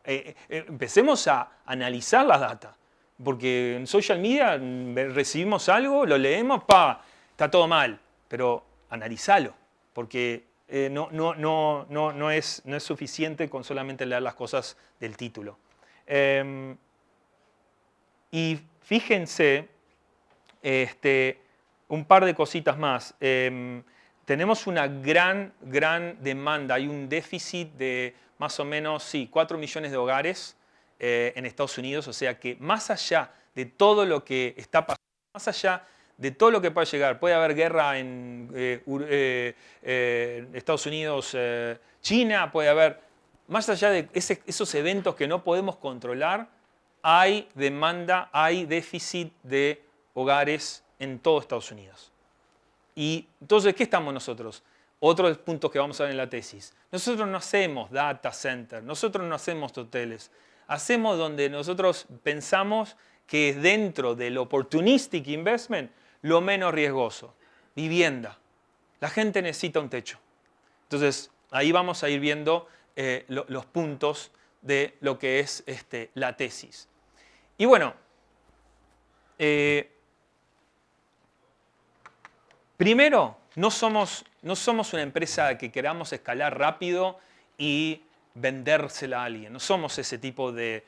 empecemos a analizar las datas. Porque en social media recibimos algo, lo leemos, está todo mal. Pero analizalo. Porque no es suficiente con solamente leer las cosas del título. Y fíjense, un par de cositas más. Tenemos una gran demanda. Hay un déficit de más o menos 4 millones de hogares en Estados Unidos. O sea que más allá de todo lo que está pasando, más allá de todo lo que pueda llegar, puede haber guerra en Estados Unidos, China, puede haber, más allá de esos eventos que no podemos controlar, hay demanda, hay déficit de hogares en todo Estados Unidos. Y entonces, ¿qué estamos nosotros? Otro punto que vamos a ver en la tesis. Nosotros no hacemos data center, nosotros no hacemos hoteles. Hacemos donde nosotros pensamos que es dentro del opportunistic investment lo menos riesgoso. Vivienda. La gente necesita un techo. Entonces, ahí vamos a ir viendo los puntos de lo que es la tesis. Y bueno, primero, no somos una empresa que queramos escalar rápido y vendérsela a alguien. No somos ese tipo de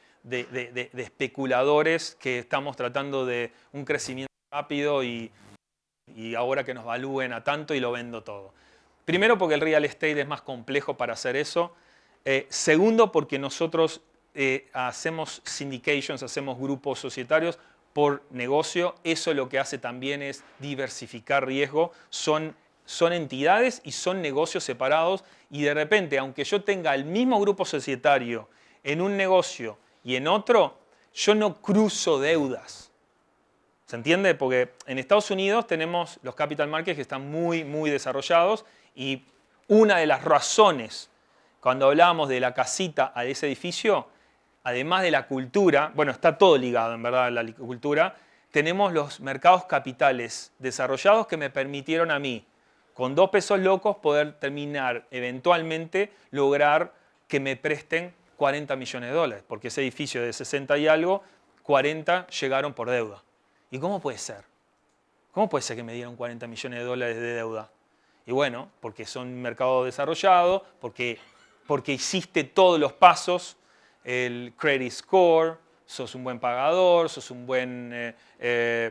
especuladores que estamos tratando de un crecimiento rápido y ahora que nos valúen a tanto y lo vendo todo. Primero, porque el real estate es más complejo para hacer eso. Segundo, porque nosotros hacemos syndications, hacemos grupos societarios por negocio. Eso lo que hace también es diversificar riesgo. Son entidades y son negocios separados y de repente, aunque yo tenga el mismo grupo societario en un negocio y en otro, yo no cruzo deudas. ¿Se entiende? Porque en Estados Unidos tenemos los capital markets que están muy desarrollados y una de las razones cuando hablábamos de la casita a ese edificio, además de la cultura, bueno, está todo ligado en verdad a la cultura, tenemos los mercados capitales desarrollados que me permitieron a mí, con 2 pesos locos, poder terminar eventualmente, lograr que me presten 40 millones de dólares, porque ese edificio de 60 y algo, 40 llegaron por deuda. ¿Y cómo puede ser? ¿Cómo puede ser que me dieron 40 millones de dólares de deuda? Y bueno, porque son un mercado desarrollado, porque hiciste todos los pasos, el credit score, sos un buen pagador, sos un buen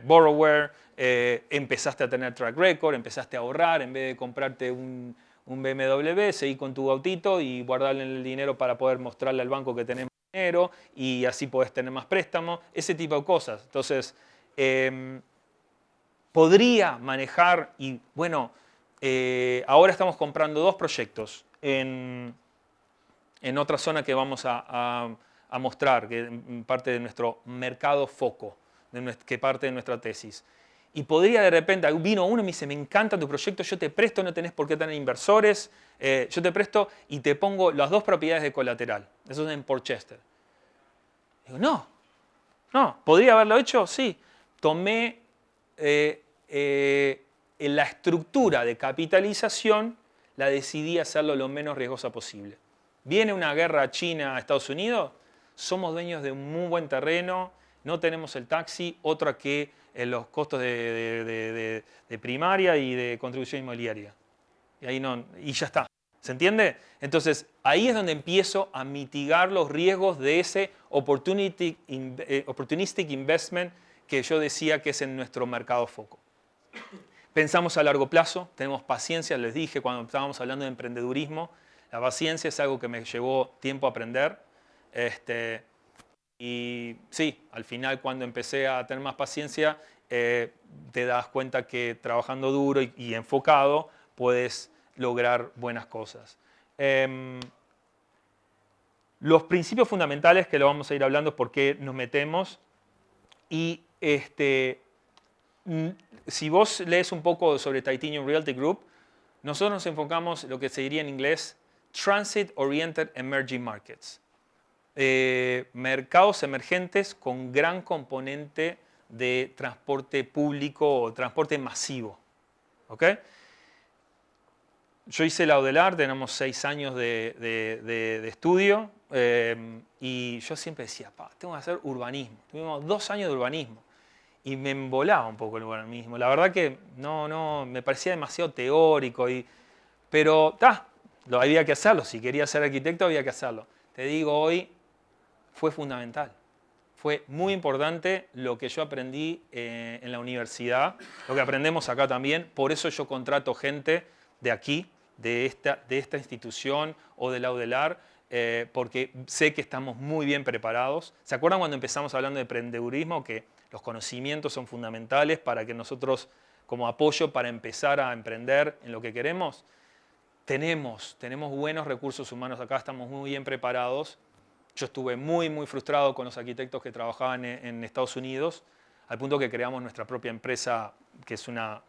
borrower, empezaste a tener track record, empezaste a ahorrar, en vez de comprarte un BMW, seguí con tu autito y guardarle el dinero para poder mostrarle al banco que tenés dinero y así podés tener más préstamos, ese tipo de cosas. Entonces, podría manejar y bueno, ahora estamos comprando 2 proyectos en otra zona que vamos a mostrar, que es parte de nuestro mercado foco, que parte de nuestra tesis. Y podría de repente, vino uno y me dice, me encanta tu proyecto, yo te presto, no tenés por qué tener inversores, yo te presto y te pongo las 2 propiedades de colateral. Eso es en Port Chester. Digo, no, ¿podría haberlo hecho? Sí. Tomé la estructura de capitalización, la decidí hacerlo lo menos riesgosa posible. Viene una guerra China-Estados Unidos, somos dueños de un muy buen terreno, no tenemos el taxi, otra que los costos de primaria y de contribución inmobiliaria. Y ya está. ¿Se entiende? Entonces, ahí es donde empiezo a mitigar los riesgos de ese opportunistic investment que yo decía que es en nuestro mercado foco. Pensamos a largo plazo, tenemos paciencia, les dije cuando estábamos hablando de emprendedurismo, la paciencia es algo que me llevó tiempo a aprender. Y sí, al final cuando empecé a tener más paciencia, te das cuenta que trabajando duro y enfocado puedes lograr buenas cosas. Los principios fundamentales que lo vamos a ir hablando es por qué nos metemos. Y si vos lees un poco sobre Titanium Realty Group, nosotros nos enfocamos en lo que se diría en inglés Transit Oriented Emerging Markets. Mercados emergentes con gran componente de transporte público o transporte masivo. ¿Okay? Yo hice la UDELAR, tenemos 6 años de estudio y yo siempre decía, tengo que hacer urbanismo. Tuvimos 2 años de urbanismo y me embolaba un poco el urbanismo. La verdad que no me parecía demasiado teórico, pero lo había que hacerlo. Si quería ser arquitecto había que hacerlo. Te digo, hoy fue fundamental. Fue muy importante lo que yo aprendí en la universidad, lo que aprendemos acá también. Por eso yo contrato gente de aquí, de esta institución o de la UDELAR, porque sé que estamos muy bien preparados. ¿Se acuerdan cuando empezamos hablando de emprendedurismo? Que los conocimientos son fundamentales para que nosotros, como apoyo para empezar a emprender en lo que queremos. Tenemos buenos recursos humanos acá, estamos muy bien preparados. Yo estuve muy frustrado con los arquitectos que trabajaban en Estados Unidos, al punto que creamos nuestra propia empresa, que es como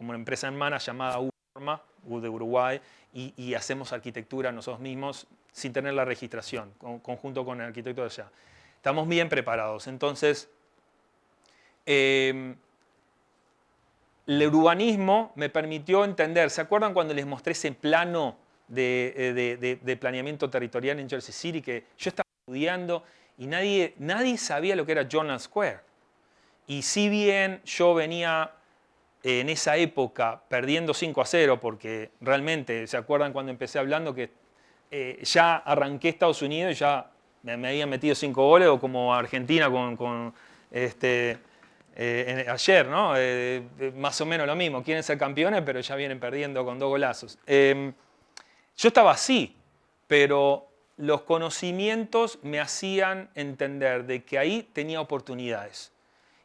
una empresa hermana llamada U de Uruguay, y hacemos arquitectura nosotros mismos sin tener la registración, conjunto con el arquitecto de allá. Estamos bien preparados. Entonces, el urbanismo me permitió entender, ¿se acuerdan cuando les mostré ese plano de planeamiento territorial en Jersey City que yo estaba estudiando y nadie sabía lo que era Jordan Square? Y si bien yo venía en esa época perdiendo 5-0, porque realmente, ¿se acuerdan cuando empecé hablando que ya arranqué Estados Unidos y ya me habían metido 5 goles, o como Argentina ayer, ¿no? Más o menos lo mismo, quieren ser campeones, pero ya vienen perdiendo con 2 golazos. Yo estaba así, pero los conocimientos me hacían entender de que ahí tenía oportunidades.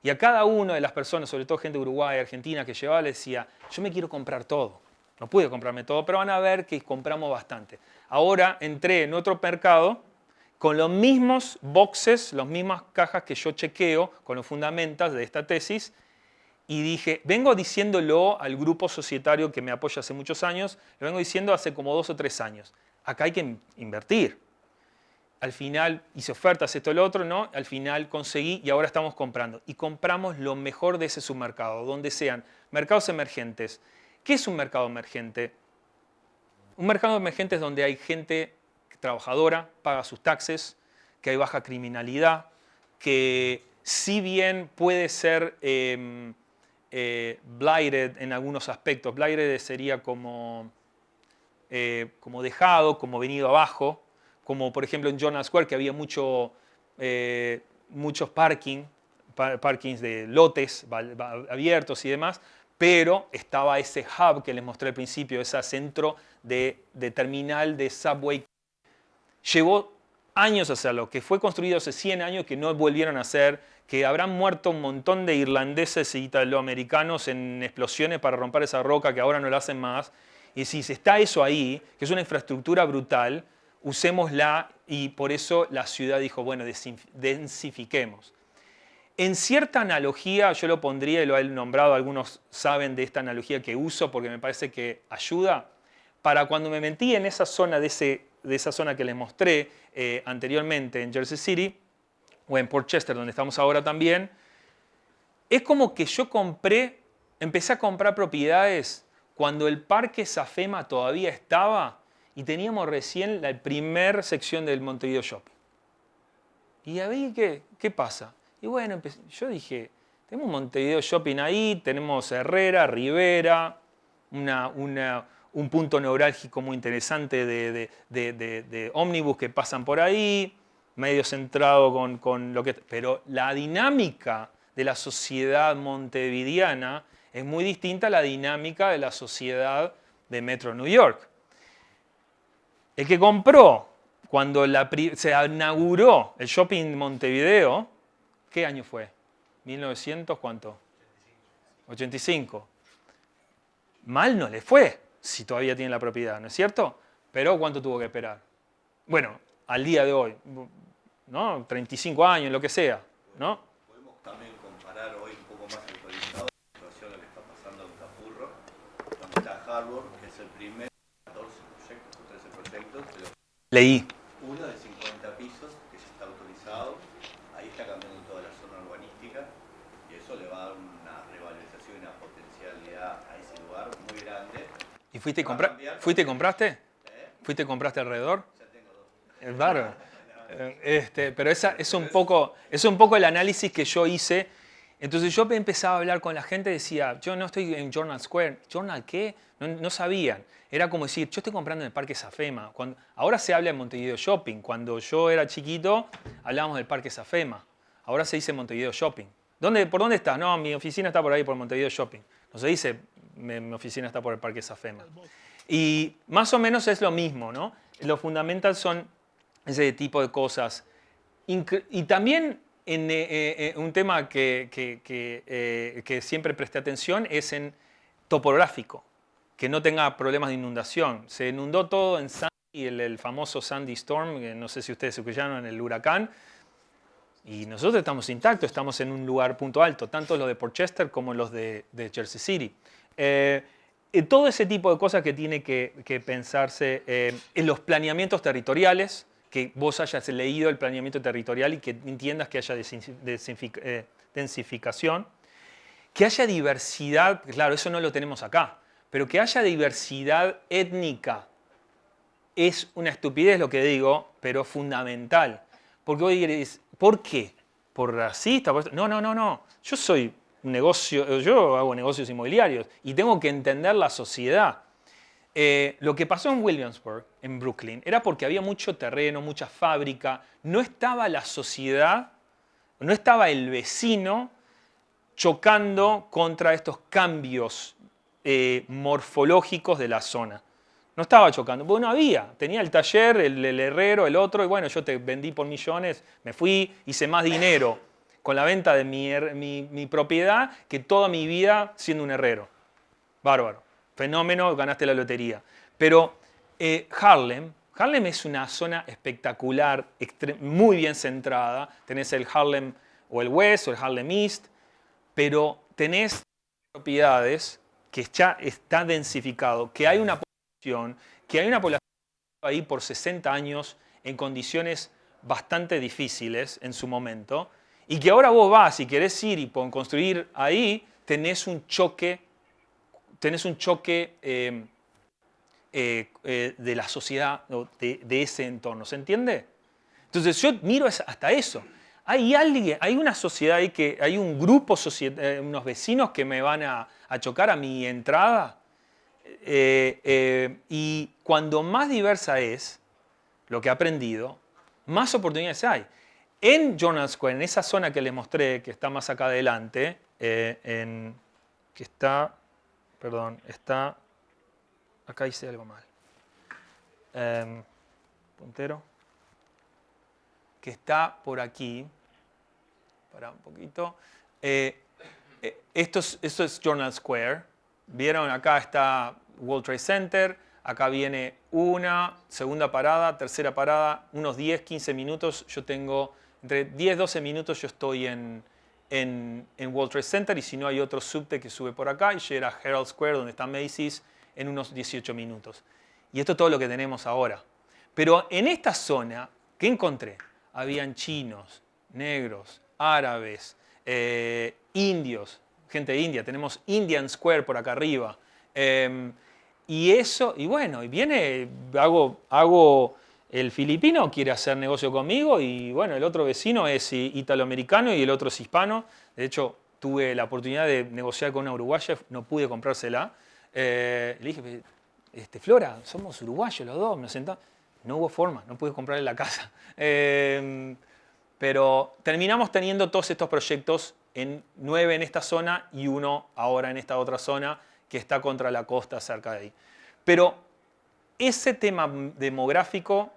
Y a cada una de las personas, sobre todo gente de Uruguay, Argentina, que llevaba, le decía, yo me quiero comprar todo. No pude comprarme todo, pero van a ver que compramos bastante. Ahora entré en otro mercado con los mismos boxes, las mismas cajas que yo chequeo con los fundamentos de esta tesis, y dije, vengo diciéndolo al grupo societario que me apoya hace muchos años, lo vengo diciendo hace como 2 o 3 años. Acá hay que invertir. Al final hice ofertas, esto y lo otro, ¿no? Al final conseguí y ahora estamos comprando. Y compramos lo mejor de ese submercado, donde sean mercados emergentes. ¿Qué es un mercado emergente? Un mercado emergente es donde hay gente trabajadora, paga sus taxes, que hay baja criminalidad, que si bien puede ser blighted en algunos aspectos, blighted sería como dejado, como venido abajo, como por ejemplo en Jordan Square, que había muchos parkings de lotes abiertos y demás, pero estaba ese hub que les mostré al principio, ese centro de terminal de subway. Llevó años hacerlo, que fue construido hace 100 años, que no volvieron a hacer, que habrán muerto un montón de irlandeses e italoamericanos en explosiones para romper esa roca, que ahora no la hacen más. Y si está eso ahí, que es una infraestructura brutal, usémosla, y por eso la ciudad dijo, bueno, densifiquemos. En cierta analogía, yo lo pondría, y lo he nombrado, algunos saben de esta analogía que uso porque me parece que ayuda. Para cuando me metí en esa zona, de esa zona que les mostré anteriormente en Jersey City, o en Port Chester, donde estamos ahora también, es como que yo empecé a comprar propiedades cuando el parque Safema todavía estaba y teníamos recién la primera sección del Montevideo Shopping. Y ahí, ¿qué pasa? Y bueno, yo dije, tenemos Montevideo Shopping ahí, tenemos Herrera, Rivera, un punto neurálgico muy interesante de ómnibus que pasan por ahí, medio centrado con lo que... Pero la dinámica de la sociedad montevideana es muy distinta a la dinámica de la sociedad de Metro New York. El que compró cuando se inauguró el Shopping Montevideo, ¿qué año fue? ¿1900 cuánto? 85. Mal no le fue, si todavía tiene la propiedad, ¿no es cierto? Pero ¿cuánto tuvo que esperar? Bueno, al día de hoy, ¿no? 35 años, lo que sea, ¿no? Podemos también comparar hoy un poco más actualizado la situación a la que está pasando en Capurro, donde está Harbor, que es el primer 14 proyectos o 13 proyectos, pero Leí. uno de 50 pisos que ya está autorizado. Ahí está cambiando toda la zona urbanística y eso le va a dar una revalorización y una potencialidad a ese lugar muy grande. ¿Y fuiste y compraste? ¿Fuiste y compraste alrededor? Ya tengo dos. Es bárbaro. Pero es un poco el análisis que yo hice. Entonces yo empezaba a hablar con la gente y decía, yo no estoy en Journal Square. ¿Journal qué? No sabían. Era como decir, yo estoy comprando en el Parque Safema. Ahora se habla en Montevideo Shopping. Cuando yo era chiquito, hablábamos del Parque Safema. Ahora se dice Montevideo Shopping. ¿Por dónde estás? No, mi oficina está por ahí, por Montevideo Shopping. No se dice, mi oficina está por el Parque Safema. Y más o menos es lo mismo, ¿no? Los fundamentals son ese tipo de cosas. Y también un tema que siempre presté atención es en topográfico, que no tenga problemas de inundación. Se inundó todo en Sandy, el famoso Sandy Storm, que no sé si ustedes escucharon, en el huracán, y nosotros estamos intactos, estamos en un lugar punto alto, tanto los de Port Chester como los de Jersey City. Todo ese tipo de cosas que tiene que pensarse en los planeamientos territoriales, que vos hayas leído el planeamiento territorial y que entiendas que haya densificación, que haya diversidad, claro, eso no lo tenemos acá, pero que haya diversidad étnica es una estupidez lo que digo, pero fundamental. Porque vos diréis, ¿por qué? ¿Por racista? No. Yo hago negocios inmobiliarios y tengo que entender la sociedad. Lo que pasó en Williamsburg, en Brooklyn, era porque había mucho terreno, mucha fábrica, no estaba la sociedad, no estaba el vecino chocando contra estos cambios morfológicos de la zona. No estaba chocando, porque no había. Tenía el taller, el herrero, el otro, y bueno, yo te vendí por millones, me fui, hice más dinero con la venta de mi propiedad que toda mi vida siendo un herrero. Bárbaro. Fenómeno, ganaste la lotería. Pero Harlem es una zona espectacular, muy bien centrada. Tenés el Harlem o el West o el Harlem East, pero tenés propiedades que ya está densificado, que hay una población ahí por 60 años en condiciones bastante difíciles en su momento, y que ahora vos vas y querés ir y construir ahí, tenés un choque de la sociedad, de ese entorno. ¿Se entiende? Entonces yo miro hasta eso. Hay una sociedad ahí, hay un grupo, unos vecinos que me van a chocar a mi entrada. Y cuando más diversa es lo que he aprendido, más oportunidades hay. En Journal Square, en esa zona que les mostré, que está más acá adelante, acá hice algo mal. Puntero. Que está por aquí. Para un poquito. Esto es Journal Square. Vieron, acá está World Trade Center. Acá viene una segunda parada, tercera parada, unos 10, 15 minutos. Yo tengo entre 10, 12 minutos yo estoy en en World Trade Center, y si no hay otro subte que sube por acá y llega a Herald Square, donde está Macy's, en unos 18 minutos. Y esto es todo lo que tenemos ahora. Pero en esta zona, ¿qué encontré? Habían chinos, negros, árabes, indios, gente de India. Tenemos Indian Square por acá arriba. Y eso, y bueno, y viene, hago el filipino quiere hacer negocio conmigo, y bueno, el otro vecino es italoamericano y el otro es hispano. De hecho, tuve la oportunidad de negociar con una uruguaya, no pude comprársela. Le dije, Flora, somos uruguayos los dos, me sentamos. No hubo forma, no pude comprarle la casa. Pero terminamos teniendo todos estos proyectos, 9 en esta zona y 1 ahora en esta otra zona que está contra la costa cerca de ahí. Pero ese tema demográfico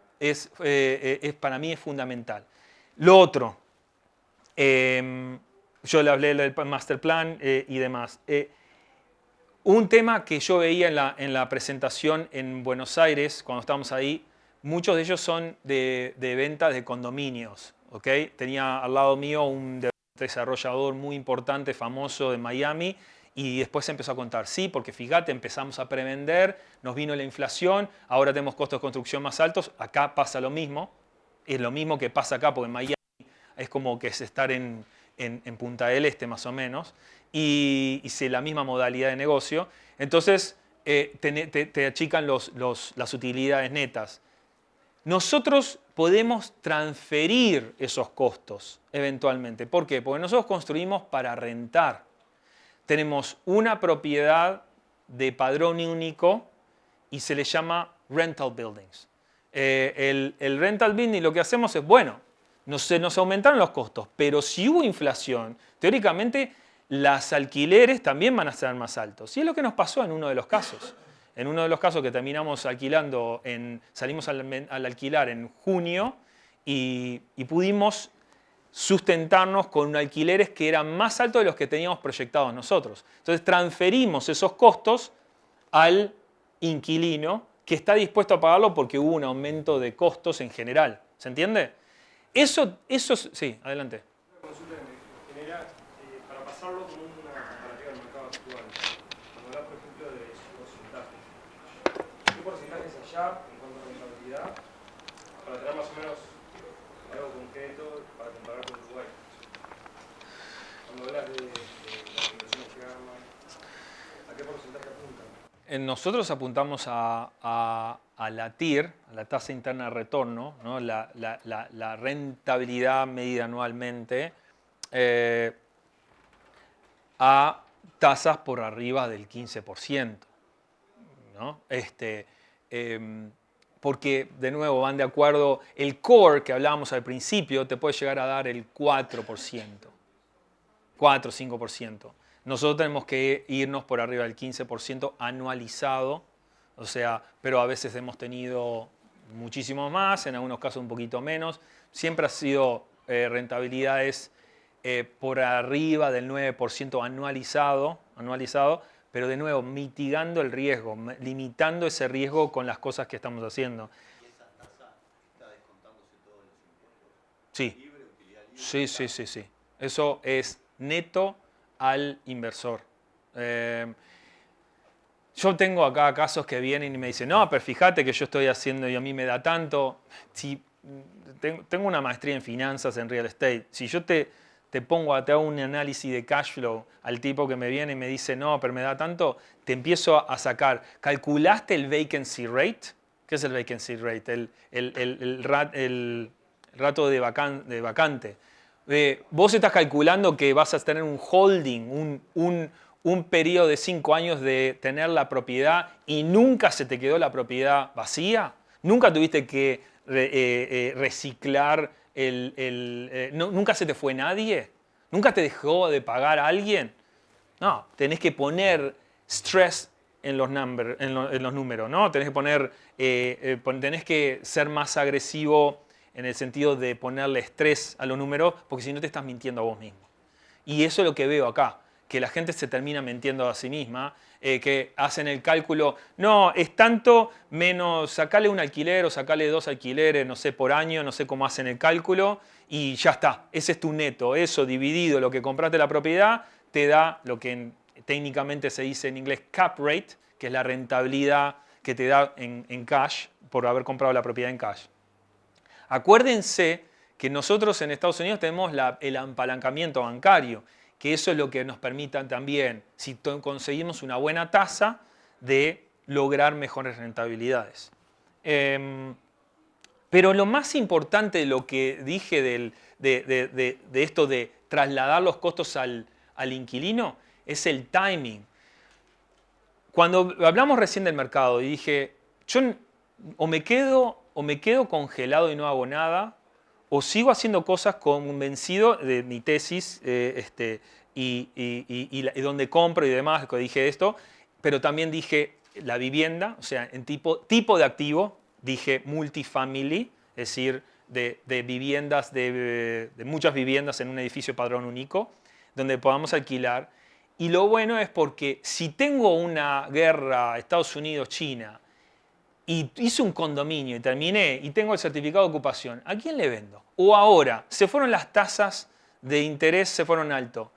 para mí es fundamental. Lo otro, yo le hablé del master plan y demás. Un tema que yo veía en la presentación en Buenos Aires, cuando estábamos ahí, muchos de ellos son de ventas de condominios. ¿Okay? Tenía al lado mío un desarrollador muy importante, famoso de Miami, y después se empezó a contar, sí, porque fíjate, empezamos a prevender, nos vino la inflación, ahora tenemos costos de construcción más altos, acá pasa lo mismo, es lo mismo que pasa acá, porque en Miami es como que es estar en Punta del Este más o menos, y la misma modalidad de negocio. Entonces te achican las utilidades netas. Nosotros podemos transferir esos costos eventualmente. ¿Por qué? Porque nosotros construimos para rentar. Tenemos una propiedad de padrón único y se le llama rental buildings. El rental building, lo que hacemos es, bueno, se nos aumentaron los costos, pero si hubo inflación, teóricamente los alquileres también van a ser más altos. Y es lo que nos pasó en uno de los casos. En uno de los casos que terminamos alquilando, salimos al alquilar en junio y pudimos sustentarnos con alquileres que eran más altos de los que teníamos proyectados nosotros. Entonces transferimos esos costos al inquilino que está dispuesto a pagarlo porque hubo un aumento de costos en general. ¿Se entiende? Eso sí, adelante. Una consulta que me genera, para pasarlo como una comparativa del mercado actual, cuando hablas, por ejemplo, de porcentajes, ¿qué porcentaje es allá en cuanto a rentabilidad? Para tener más o menos algo concreto para comparar con Uruguay. Cuando hablas de las inversiones que arman, ¿a qué porcentaje apuntan? Nosotros apuntamos a la TIR, a la tasa interna de retorno, ¿no? la rentabilidad medida anualmente, a tasas por arriba del 15%. ¿No? Porque, de nuevo, van de acuerdo, el core que hablábamos al principio te puede llegar a dar el 4%, 4 o 5%. Nosotros tenemos que irnos por arriba del 15% anualizado, o sea, pero a veces hemos tenido muchísimo más, en algunos casos un poquito menos. Siempre ha sido rentabilidades por arriba del 9% anualizado, pero de nuevo, mitigando el riesgo, limitando ese riesgo con las cosas que estamos haciendo. ¿Y esa tasa está descontándose todos los impuestos? Sí. ¿Libre, utilidad libre? Sí. Eso es neto al inversor. Yo tengo acá casos que vienen y me dicen, no, pero fíjate que yo estoy haciendo y a mí me da tanto. Si, tengo una maestría en finanzas, en real estate. Si yo te hago un análisis de cash flow al tipo que me viene y me dice, no, pero me da tanto, te empiezo a sacar. ¿Calculaste el vacancy rate? ¿Qué es el vacancy rate? El rato de vacante. Vos estás calculando que vas a tener un holding, un periodo de 5 años de tener la propiedad y nunca se te quedó la propiedad vacía. Nunca tuviste que reciclar, nunca se te fue nadie. Nunca te dejó de pagar a alguien. No, tenés que poner stress en los números, ¿no? Tenés que ser más agresivo en el sentido de ponerle estrés a los números, porque si no te estás mintiendo a vos mismo. Y eso es lo que veo acá, que la gente se termina mintiendo a sí misma, que hacen el cálculo, no, es tanto menos, sacale un alquiler o sacale 2 alquileres, no sé, por año, no sé cómo hacen el cálculo, y ya está, ese es tu neto, eso dividido lo que compraste la propiedad, te da lo que técnicamente se dice en inglés cap rate, que es la rentabilidad que te da en cash por haber comprado la propiedad en cash. Acuérdense que nosotros en Estados Unidos tenemos el apalancamiento bancario, que eso es lo que nos permite también, si conseguimos una buena tasa, de lograr mejores rentabilidades. Pero lo más importante de lo que dije de esto de trasladar los costos al inquilino es el timing. Cuando hablamos recién del mercado y dije, yo o me quedo congelado y no hago nada, o sigo haciendo cosas convencido de mi tesis y donde compro y demás, que dije esto, pero también dije la vivienda, o sea, en tipo de activo, dije multifamily, es decir, de viviendas, de muchas viviendas en un edificio padrón único, donde podamos alquilar. Y lo bueno es porque si tengo una guerra Estados Unidos-China y hice un condominio y terminé y tengo el certificado de ocupación, ¿a quién le vendo? O ahora, se fueron las tasas de interés, se fueron alto.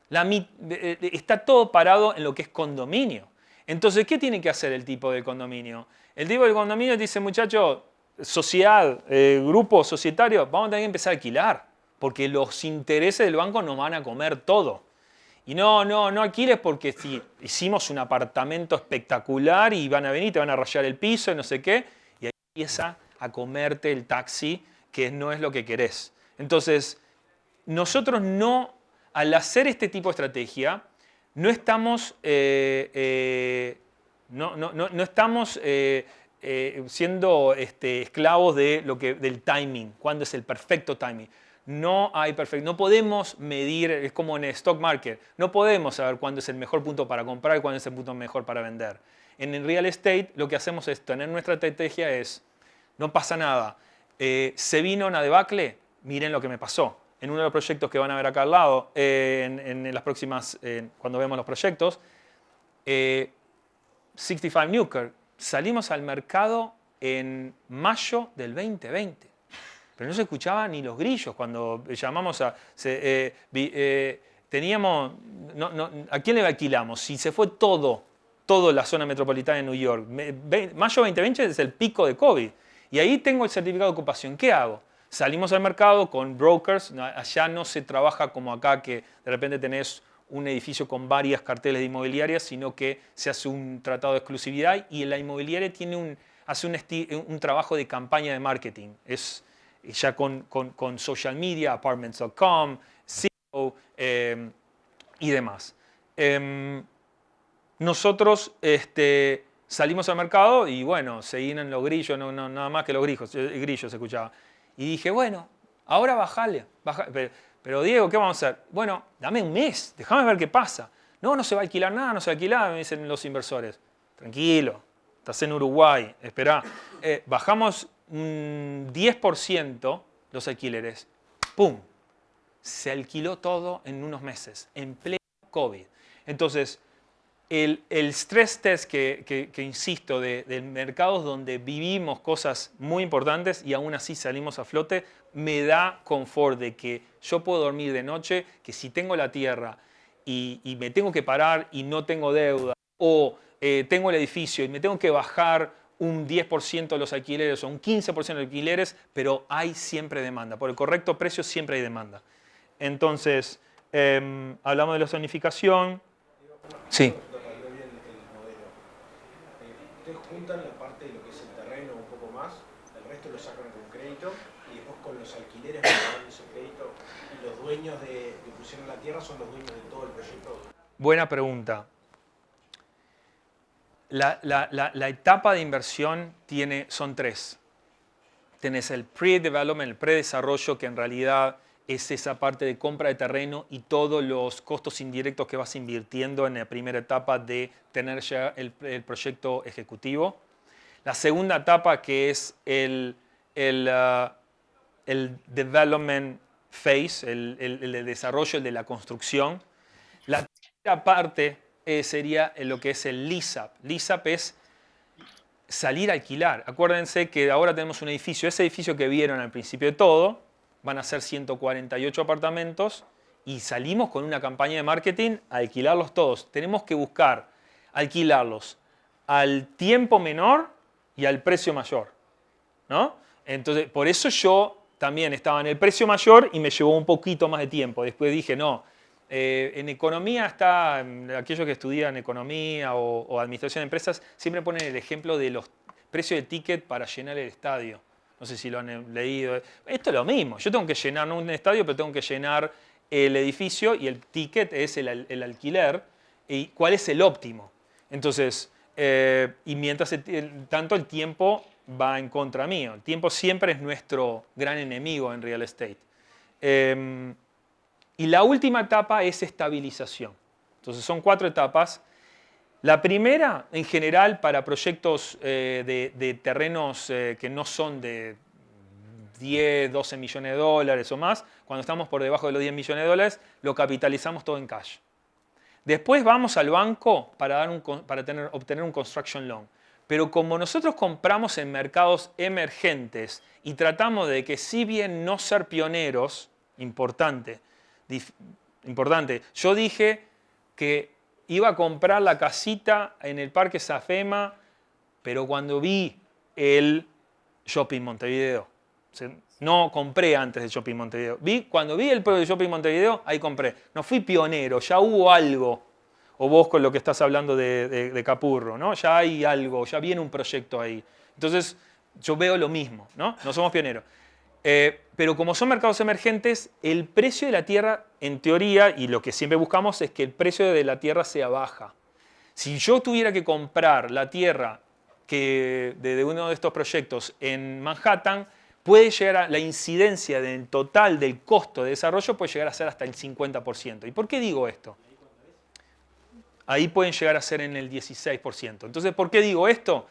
Está todo parado en lo que es condominio. Entonces, ¿qué tiene que hacer el tipo del condominio? El tipo del condominio dice, muchacho, sociedad, grupo societario, vamos a tener que empezar a alquilar, porque los intereses del banco nos van a comer todo. Y no alquiles porque si hicimos un apartamento espectacular y van a venir, te van a rayar el piso y no sé qué, y ahí empieza a comerte el taxi, que no es lo que querés. Entonces, nosotros no, al hacer este tipo de estrategia, no estamos, no estamos siendo esclavos de del timing, cuándo es el perfecto timing. No hay perfecto, no podemos medir, es como en el stock market, no podemos saber cuándo es el mejor punto para comprar y cuándo es el punto mejor para vender. En el real estate lo que hacemos es tener nuestra estrategia es, no pasa nada, se vino una debacle, miren lo que me pasó. En uno de los proyectos que van a ver acá al lado, en las próximas, cuando vemos los proyectos, 65 Newkirk, salimos al mercado en mayo del 2020. Pero no se escuchaba ni los grillos cuando llamamos a... teníamos... ¿A quién le alquilamos? Si se fue todo la zona metropolitana de New York. Mayo 2020 es el pico de COVID. Y ahí tengo el certificado de ocupación. ¿Qué hago? Salimos al mercado con brokers. Allá no se trabaja como acá, que de repente tenés un edificio con varias carteles de inmobiliarias, sino que se hace un tratado de exclusividad y la inmobiliaria hace un trabajo de campaña de marketing. Es ya con social media, apartments.com, SEO y demás. Nosotros salimos al mercado y bueno, seguían los grillos, nada más que los grillos se escuchaba. Y dije, bueno, ahora bajale. Pero Diego, ¿qué vamos a hacer? Bueno, dame un mes, déjame ver qué pasa. No se va a alquilar nada, no se va a alquilar, me dicen los inversores. Tranquilo, estás en Uruguay, esperá. Bajamos un 10% los alquileres. ¡Pum! Se alquiló todo en unos meses, en pleno COVID. Entonces, el stress test que insisto, de mercados donde vivimos cosas muy importantes y aún así salimos a flote, me da confort de que yo puedo dormir de noche, que si tengo la tierra y me tengo que parar y no tengo deuda, o tengo el edificio y me tengo que bajar un 10% de los alquileres o un 15% de los alquileres, pero hay siempre demanda. Por el correcto precio siempre hay demanda. Entonces, hablamos de la zonificación. Sí. Ustedes juntan la parte de lo que es el terreno un poco más, el resto lo sacan con crédito y después con los alquileres van pagando ese crédito y los dueños que pusieron la tierra son los dueños de todo el proyecto. Buena pregunta. La etapa de inversión son 3. Tenés el pre-development, el predesarrollo, que en realidad es esa parte de compra de terreno y todos los costos indirectos que vas invirtiendo en la primera etapa de tener ya el proyecto ejecutivo. La segunda etapa, que es el development phase, el desarrollo, el de la construcción. La parte sería lo que es el lease-up. Lease-up es salir a alquilar. Acuérdense que ahora tenemos un edificio. Ese edificio que vieron al principio de todo, van a ser 148 apartamentos y salimos con una campaña de marketing a alquilarlos todos. Tenemos que buscar alquilarlos al tiempo menor y al precio mayor, ¿no? Entonces, por eso yo también estaba en el precio mayor y me llevó un poquito más de tiempo. Después dije, no, en economía está, aquellos que estudian economía o administración de empresas, siempre ponen el ejemplo de los precios de ticket para llenar el estadio. No sé si lo han leído. Esto es lo mismo. Yo tengo que llenar no un estadio, pero tengo que llenar el edificio y el ticket es el alquiler. ¿Y cuál es el óptimo? Entonces, y mientras tanto el tiempo va en contra mío. El tiempo siempre es nuestro gran enemigo en real estate. Y la última etapa es estabilización. Entonces son 4 etapas. La primera, en general, para proyectos de terrenos que no son de 10, 12 millones de dólares o más, cuando estamos por debajo de los 10 millones de dólares, lo capitalizamos todo en cash. Después vamos al banco para obtener un construction loan. Pero como nosotros compramos en mercados emergentes y tratamos de que, si bien no ser pioneros, importante, yo dije que iba a comprar la casita en el Parque Safema, pero cuando vi el Shopping Montevideo, no compré antes del Shopping Montevideo. Cuando vi el Shopping Montevideo, ahí compré. No fui pionero, ya hubo algo. O vos con lo que estás hablando de Capurro, ¿no? Ya hay algo, ya viene un proyecto ahí. Entonces, yo veo lo mismo, ¿no? No somos pioneros. Pero como son mercados emergentes, el precio de la tierra, en teoría, y lo que siempre buscamos es que el precio de la tierra sea baja. Si yo tuviera que comprar la tierra de uno de estos proyectos en Manhattan, puede llegar a la incidencia del total del costo de desarrollo puede llegar a ser hasta el 50%. ¿Y por qué digo esto? Ahí pueden llegar a ser en el 16%. Entonces, ¿por qué digo esto?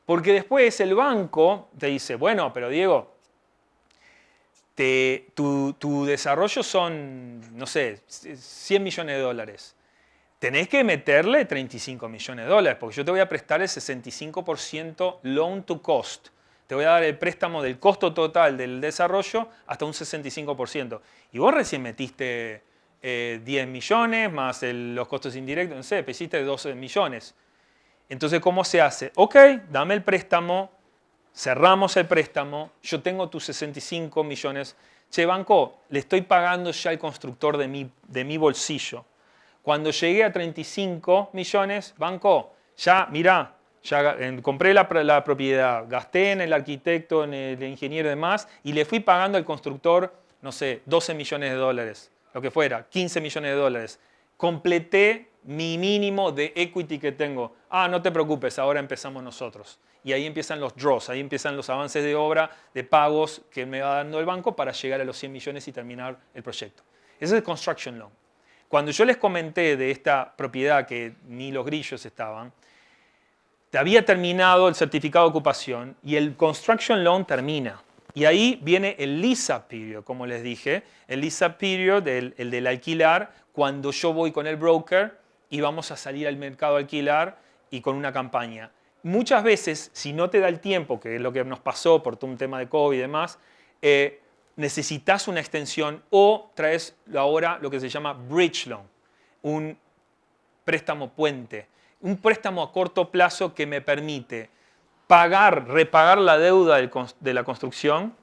Porque después el banco te dice, bueno, pero Diego, tu desarrollo son, no sé, 100 millones de dólares. Tenés que meterle 35 millones de dólares, porque yo te voy a prestar el 65% loan to cost. Te voy a dar el préstamo del costo total del desarrollo hasta un 65%. Y vos recién metiste 10 millones más los costos indirectos, no sé, hiciste 12 millones. Entonces, ¿cómo se hace? Ok, dame el préstamo, cerramos el préstamo, yo tengo tus 65 millones. Che, banco, le estoy pagando ya al constructor de mi bolsillo. Cuando llegué a 35 millones, banco, ya, mirá, ya compré la propiedad, gasté en el arquitecto, en el ingeniero y demás, y le fui pagando al constructor, no sé, 12 millones de dólares, lo que fuera, 15 millones de dólares. Completé mi mínimo de equity que tengo. Ah, no te preocupes, ahora empezamos nosotros. Y ahí empiezan los draws, ahí empiezan los avances de obra, de pagos que me va dando el banco para llegar a los 100 millones y terminar el proyecto. Ese es el construction loan. Cuando yo les comenté de esta propiedad que ni los grillos estaban, había terminado el certificado de ocupación y el construction loan termina. Y ahí viene el lease-up period, como les dije. El lease-up period, el del alquilar, cuando yo voy con el broker y vamos a salir al mercado a alquilar y con una campaña. Muchas veces, si no te da el tiempo, que es lo que nos pasó por todo un tema de COVID y demás, necesitas una extensión o traes ahora lo que se llama bridge loan, un préstamo puente. Un préstamo a corto plazo que me permite repagar la deuda de la construcción.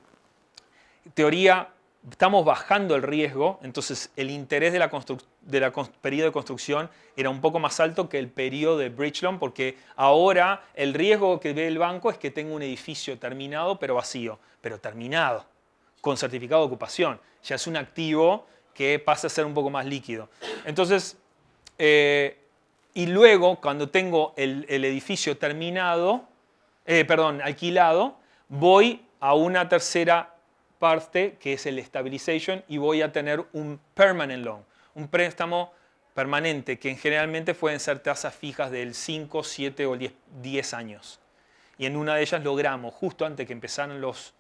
En teoría, estamos bajando el riesgo, entonces el interés del periodo de construcción era un poco más alto que el periodo de bridge loan, porque ahora el riesgo que ve el banco es que tenga un edificio terminado pero vacío, pero terminado, con certificado de ocupación. Ya es un activo que pasa a ser un poco más líquido. Entonces, y luego, cuando tengo el edificio alquilado, voy a una tercera parte que es el stabilization y voy a tener un permanent loan, un préstamo permanente que generalmente pueden ser tasas fijas del 5, 7 o 10 años. Y en una de ellas logramos, justo antes que empezaran los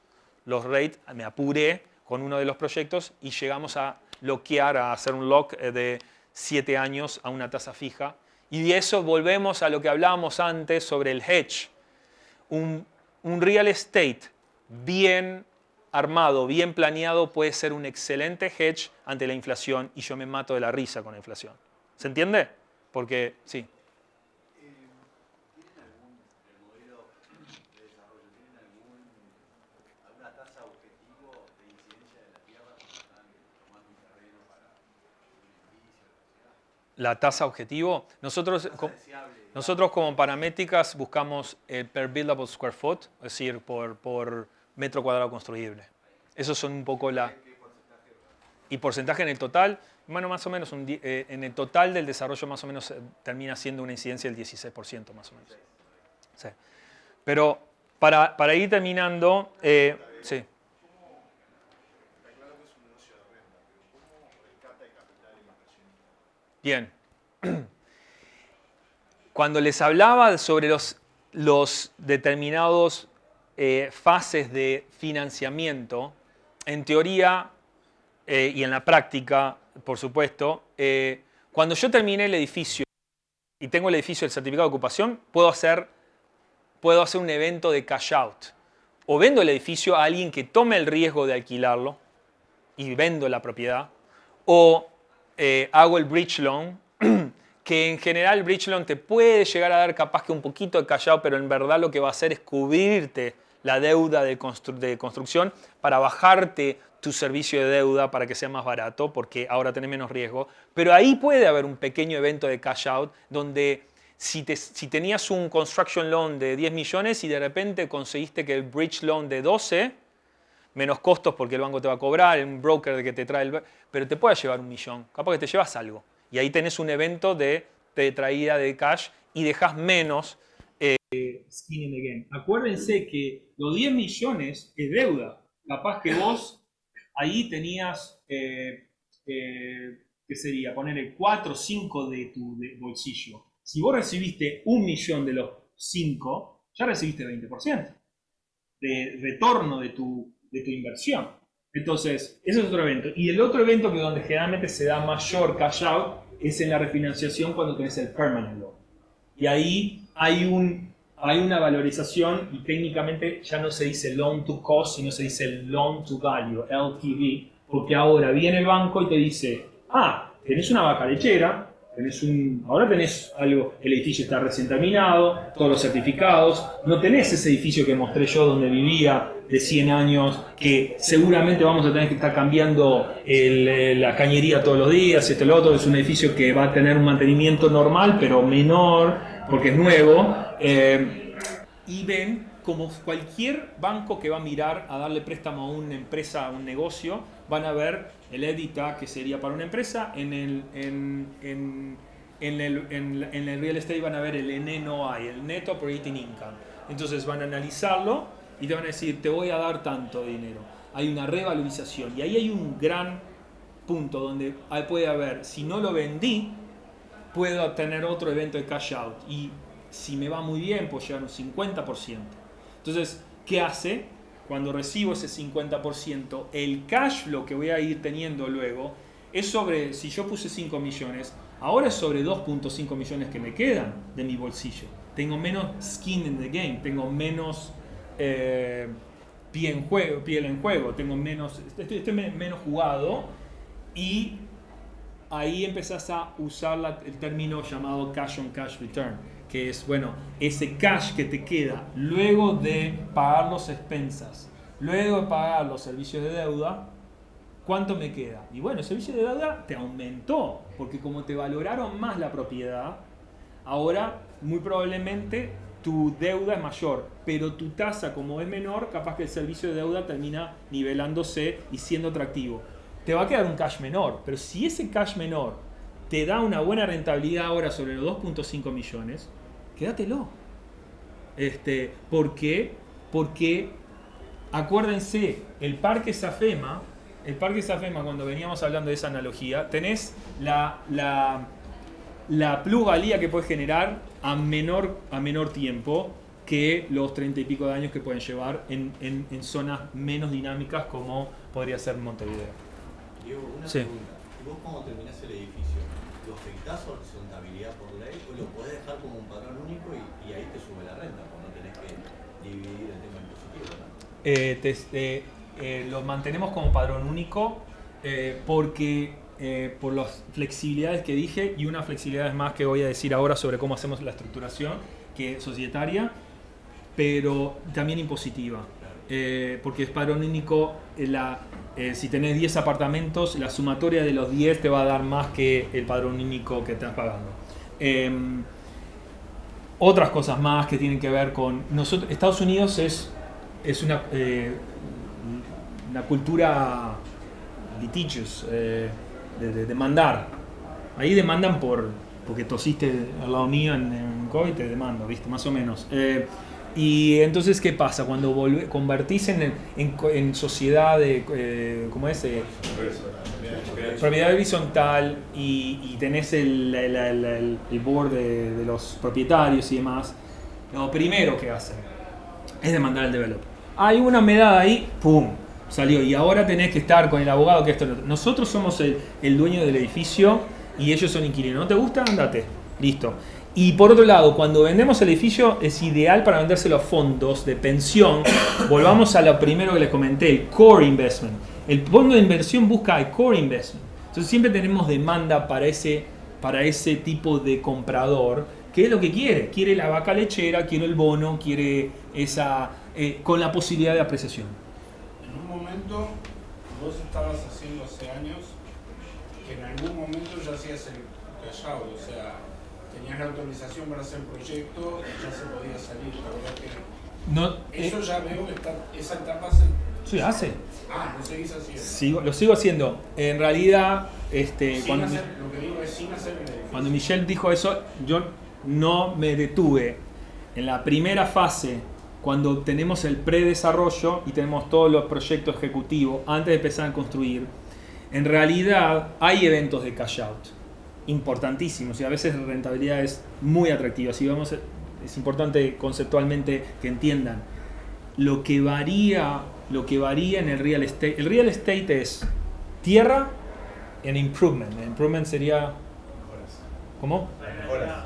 rates, me apuré con uno de los proyectos y llegamos a bloquear, a hacer un lock de 7 años a una tasa fija. Y de eso volvemos a lo que hablábamos antes sobre el hedge. Un real estate bien armado, bien planeado, puede ser un excelente hedge ante la inflación y yo me mato de la risa con la inflación. ¿Se entiende? Porque, sí. ¿Tienen el modelo de desarrollo, tienen alguna tasa objetivo de incidencia de la tierra cuando están tomando un terreno para un edificio, lo que sea? La tasa objetivo, nosotros como paramétricas buscamos el per buildable square foot, es decir, por metro cuadrado construible. Esos son un poco la... Y porcentaje en el total, bueno, más o menos, en el total del desarrollo más o menos termina siendo una incidencia del 16% más o menos. Sí. Pero para ir terminando, sí. Está claro que es un negocio de renta, pero ¿cómo rescata el capital en inversión? Bien. Cuando les hablaba sobre los determinados fases de financiamiento, en teoría y en la práctica, por supuesto, cuando yo terminé el edificio y tengo el edificio del certificado de ocupación, puedo hacer un evento de cash out. O vendo el edificio a alguien que tome el riesgo de alquilarlo y vendo la propiedad, o hago el bridge loan, que en general el bridge loan te puede llegar a dar capaz que un poquito de cash out, pero en verdad lo que va a hacer es cubrirte la deuda de construcción para bajarte tu servicio de deuda para que sea más barato, porque ahora tenés menos riesgo. Pero ahí puede haber un pequeño evento de cash out donde si tenías un construction loan de 10 millones y de repente conseguiste que el bridge loan de 12, menos costos porque el banco te va a cobrar, un broker que te trae pero te puede llevar 1 millón, capaz que te llevas algo. Y ahí tenés un evento de traída de cash y dejas menos skin in the game. Acuérdense que los 10 millones es deuda. Capaz que vos ahí tenías, ¿qué sería? Poner el 4 o 5 de tu bolsillo. Si vos recibiste 1 millón de los 5, ya recibiste 20% de retorno de tu inversión. Entonces, ese es otro evento. Y el otro evento que donde generalmente se da mayor cash out es en la refinanciación cuando tenés el permanent loan. Y ahí hay una valorización y técnicamente ya no se dice loan to cost, sino se dice loan to value, LTV, porque ahora viene el banco y te dice, tenés una vaca lechera, ahora tenés algo, el edificio está recién terminado, todos los certificados, no tenés ese edificio que mostré yo donde vivía de 100 años, que seguramente vamos a tener que estar cambiando la cañería todos los días, lo otro, es un edificio que va a tener un mantenimiento normal, pero menor, porque es nuevo. Y ven, como cualquier banco que va a mirar a darle préstamo a una empresa, a un negocio, van a ver el EBITDA, que sería para una empresa, en el real estate van a ver el NOI, el Net Operating Income. Entonces van a analizarlo y te van a decir, te voy a dar tanto dinero. Hay una revalorización y ahí hay un gran punto donde puede haber, si no lo vendí, puedo tener otro evento de cash out y si me va muy bien puedo llegar a un 50%. Entonces, ¿qué hace? Cuando recibo ese 50%, el cash flow que voy a ir teniendo luego es sobre, si yo puse 5 millones, ahora es sobre 2.5 millones que me quedan de mi bolsillo. Tengo menos skin in the game, tengo menos piel en juego, tengo estoy menos jugado y ahí empezás a usar el término llamado cash on cash return, que es, bueno, ese cash que te queda luego de pagar los expensas, luego de pagar los servicios de deuda, ¿cuánto me queda? Y bueno, el servicio de deuda te aumentó, porque como te valoraron más la propiedad, ahora muy probablemente tu deuda es mayor, pero tu tasa como es menor, capaz que el servicio de deuda termina nivelándose y siendo atractivo. Te va a quedar un cash menor, pero si ese cash menor te da una buena rentabilidad ahora sobre los 2.5 millones, quédatelo. ¿Por qué? Porque acuérdense, el Parque Safema, cuando veníamos hablando de esa analogía, tenés la plusvalía que puedes generar a menor tiempo que los 30 y pico de años que pueden llevar en zonas menos dinámicas como podría ser Montevideo. Diego, una Sí. pregunta. ¿Y vos cuando terminás el edificio, lo afectás a rentabilidad por ley o lo podés dejar como un padrón único y ahí te sube la renta, porque no tenés que dividir el tema impositivo, ¿no? Lo mantenemos como padrón único porque por las flexibilidades que dije y una flexibilidad más que voy a decir ahora sobre cómo hacemos la estructuración, que es societaria, pero también impositiva. Porque es padrón único, si tenés 10 apartamentos, la sumatoria de los 10 te va a dar más que el padrón único que estás pagando. Otras cosas más que tienen que ver con nosotros. Estados Unidos es una cultura litigios, de demandar. Ahí demandan porque tosiste al lado mío en COVID, te demando, ¿viste? Más o menos. Y entonces, ¿qué pasa? Cuando convertís en sociedad de, ¿cómo es? Propiedad horizontal y tenés el board de los propietarios y demás, lo primero que hacen es demandar al developer. Hay una humedad ahí, ¡pum! Salió. Y ahora tenés que estar con el abogado que esto no. Nosotros somos el dueño del edificio y ellos son inquilinos. ¿No te gusta? Andate. Listo. Y por otro lado, cuando vendemos el edificio es ideal para vendérselo a fondos de pensión. Volvamos a lo primero que les comenté, el core investment. El fondo de inversión busca el core investment. Entonces siempre tenemos demanda para ese tipo de comprador. ¿Qué es lo que quiere? Quiere la vaca lechera, quiere el bono, quiere con la posibilidad de apreciación. En un momento, vos estabas haciendo hace años que en algún momento ya hacías el cash-out, o sea, tenías la autorización para hacer el proyecto y ya se podía salir. La verdad que No, eso ya veo que esa etapa se hace. lo seguís haciendo. Lo sigo haciendo. En realidad, Lo que digo es sin hacer el edificio. cuando Michelle dijo eso, yo no me detuve. En la primera fase, cuando tenemos el predesarrollo y tenemos todos los proyectos ejecutivos antes de empezar a construir, en realidad hay eventos de cash out importantísimos y a veces la rentabilidad es muy atractiva. Si vamos, es importante conceptualmente que entiendan lo que varía en el real estate. El real estate es tierra en improvement. El improvement sería ¿cómo? Mejoras.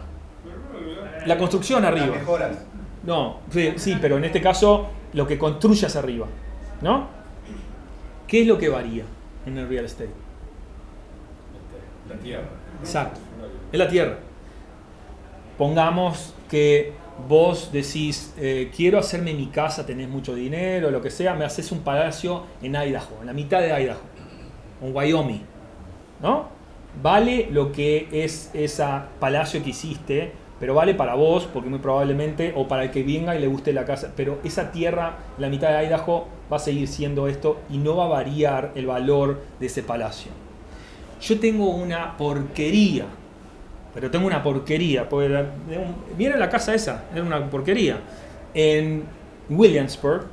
La construcción arriba. Las mejoras. No, sí, pero en este caso lo que construyas arriba, ¿no? ¿Qué es lo que varía en el real estate? La tierra. Exacto, es la tierra. Pongamos que vos decís, quiero hacerme mi casa, tenés mucho dinero, lo que sea, me haces un palacio en Idaho, en la mitad de Idaho, en Wyoming, ¿no? Vale lo que es ese palacio que hiciste, pero vale para vos, porque muy probablemente, o para el que venga y le guste la casa, pero esa tierra, la mitad de Idaho, va a seguir siendo esto y no va a variar el valor de ese palacio. Yo tengo una porquería, pero tengo una porquería, porque miren la casa esa, era una porquería, en Williamsburg,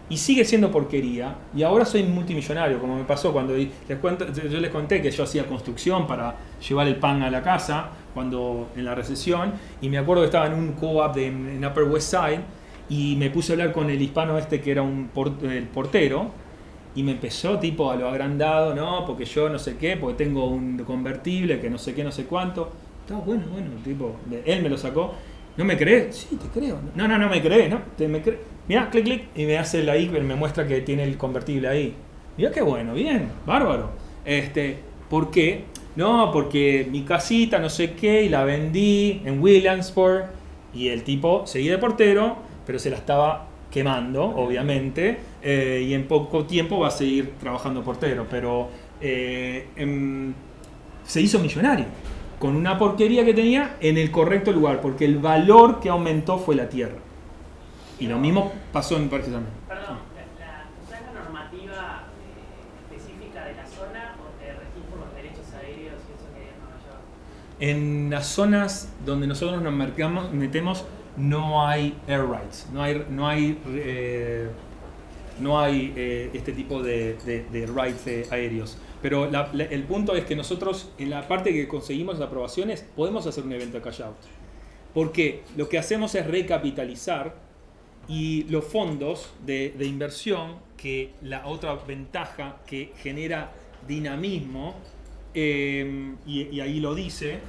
y sigue siendo porquería, y ahora soy multimillonario, como me pasó cuando yo les conté que yo hacía construcción para llevar el pan a la casa, cuando en la recesión, y me acuerdo que estaba en un co-op en Upper West Side, y me puse a hablar con el hispano que era el portero, y me empezó tipo a lo agrandado, no, porque yo no sé qué, porque tengo un convertible que no sé qué, no sé cuánto. Estaba bueno, tipo, él me lo sacó. ¿No me crees? Sí, te creo. No me crees, ¿no? Mirá, clic, clic, y me hace la IC, me muestra que tiene el convertible ahí. Mirá qué bueno, bien, bárbaro. ¿Por qué? No, porque mi casita, no sé qué, y la vendí en Williamsburg, y el tipo seguía de portero, pero se la estaba quemando, obviamente, y en poco tiempo va a seguir trabajando portero, pero se hizo millonario con una porquería que tenía en el correcto lugar, porque el valor que aumentó fue la tierra. Y lo mismo pasó en Parque también. Perdón, ¿usás la normativa específica de la zona o te regís por los derechos aéreos y eso que hay en Nueva York? En las zonas donde nosotros nos metemos no hay air rights, no hay este tipo de rights aéreos. Pero el punto es que nosotros, en la parte que conseguimos las aprobaciones, podemos hacer un evento de cash out. Porque lo que hacemos es recapitalizar y los fondos de inversión, que la otra ventaja que genera dinamismo, y ahí lo dice,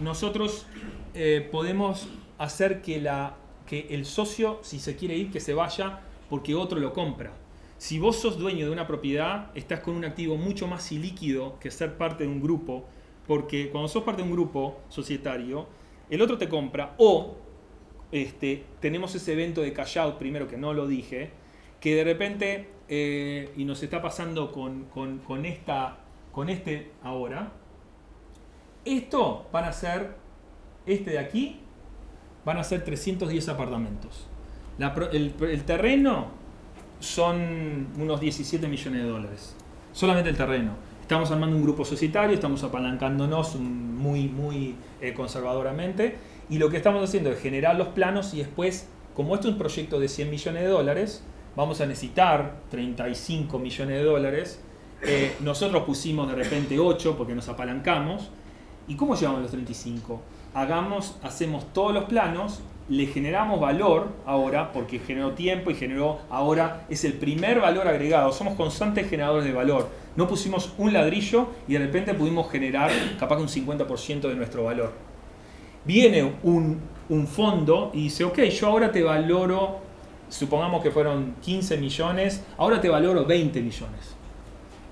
nosotros podemos hacer que el socio, si se quiere ir, que se vaya porque otro lo compra. Si vos sos dueño de una propiedad, estás con un activo mucho más ilíquido que ser parte de un grupo, porque cuando sos parte de un grupo societario, el otro te compra, o tenemos ese evento de cash out, primero que no lo dije, que de repente, y nos está pasando con este ahora, esto van a ser, este de aquí, van a ser 310 apartamentos. El terreno son unos 17 millones de dólares. Solamente el terreno. Estamos armando un grupo societario, estamos apalancándonos muy conservadoramente. Y lo que estamos haciendo es generar los planos y después, como esto es un proyecto de 100 millones de dólares, vamos a necesitar 35 millones de dólares. Nosotros pusimos de repente 8 porque nos apalancamos. ¿Y cómo llevamos los 35? Hacemos todos los planos, le generamos valor ahora, porque generó tiempo y ahora es el primer valor agregado. Somos constantes generadores de valor. No pusimos un ladrillo y de repente pudimos generar capaz que un 50% de nuestro valor. Viene un fondo y dice, ok, yo ahora te valoro, supongamos que fueron 15 millones, ahora te valoro 20 millones.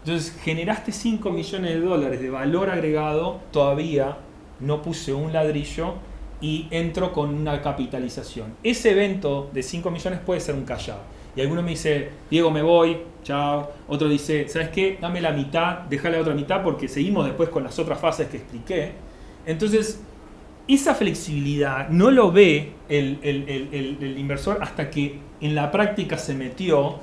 Entonces generaste 5 millones de dólares de valor agregado, todavía no puse un ladrillo y entro con una capitalización. Ese evento de 5 millones puede ser un cash out. Y alguno me dice, Diego, me voy, chao. Otro dice, ¿sabes qué? Dame la mitad, deja la otra mitad porque seguimos después con las otras fases que expliqué. Entonces, esa flexibilidad no lo ve el inversor hasta que en la práctica se metió.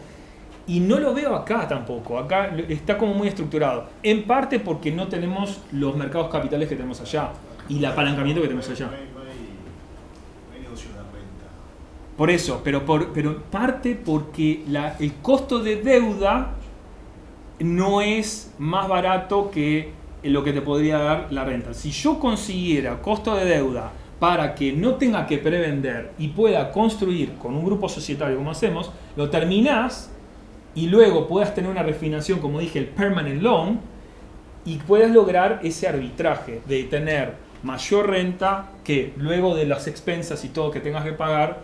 Y no lo veo acá tampoco. Acá está como muy estructurado. En parte porque no tenemos los mercados capitales que tenemos allá. Y el apalancamiento que tenemos allá. No hay negocio de renta. Por eso, pero parte porque el costo de deuda no es más barato que lo que te podría dar la renta. Si yo consiguiera costo de deuda para que no tenga que prevender y pueda construir con un grupo societario como hacemos, lo terminás y luego puedas tener una refinanciación, como dije, el permanent loan, y puedas lograr ese arbitraje de tener mayor renta que luego de las expensas y todo que tengas que pagar,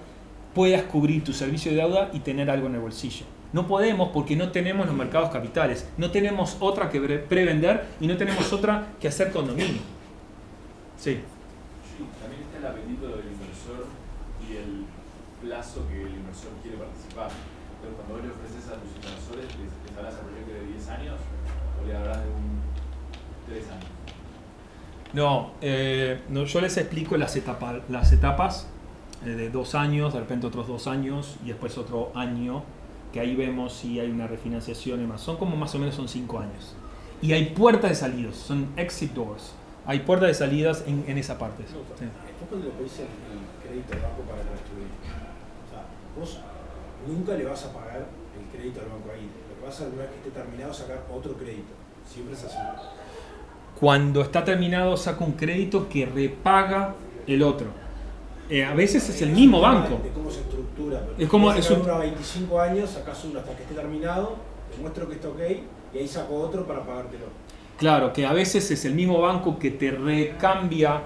puedas cubrir tu servicio de deuda y tener algo en el bolsillo. No podemos porque no tenemos los mercados capitales, no tenemos otra que prevender y no tenemos otra que hacer condominio. Sí. Sí, también está el apetito del inversor y el plazo que el inversor quiere participar. Entonces, cuando vos le ofreces a tus inversores, ¿les hablas a proyecto de 10 años o le hablas de 3 años? No, yo les explico las etapas de 2 años, de repente otros 2 años y después otro año, que ahí vemos si hay una refinanciación y más. Son como más o menos 5 años. Y hay puertas de salidas, son exit doors. Hay puertas de salidas en esa parte. Sí. Después cuando le pedís el crédito al banco para construir, o sea, vos nunca le vas a pagar el crédito al banco ahí. Lo que vas a hacer una vez que esté terminado es sacar otro crédito. Siempre es así. Cuando está terminado saca un crédito que repaga el otro. A veces es el mismo banco. De cómo se estructura. Es como es uno a 25 años, sacás uno hasta que esté terminado, demuestro que está ok y ahí saco otro para pagártelo. Claro, que a veces es el mismo banco que te recambia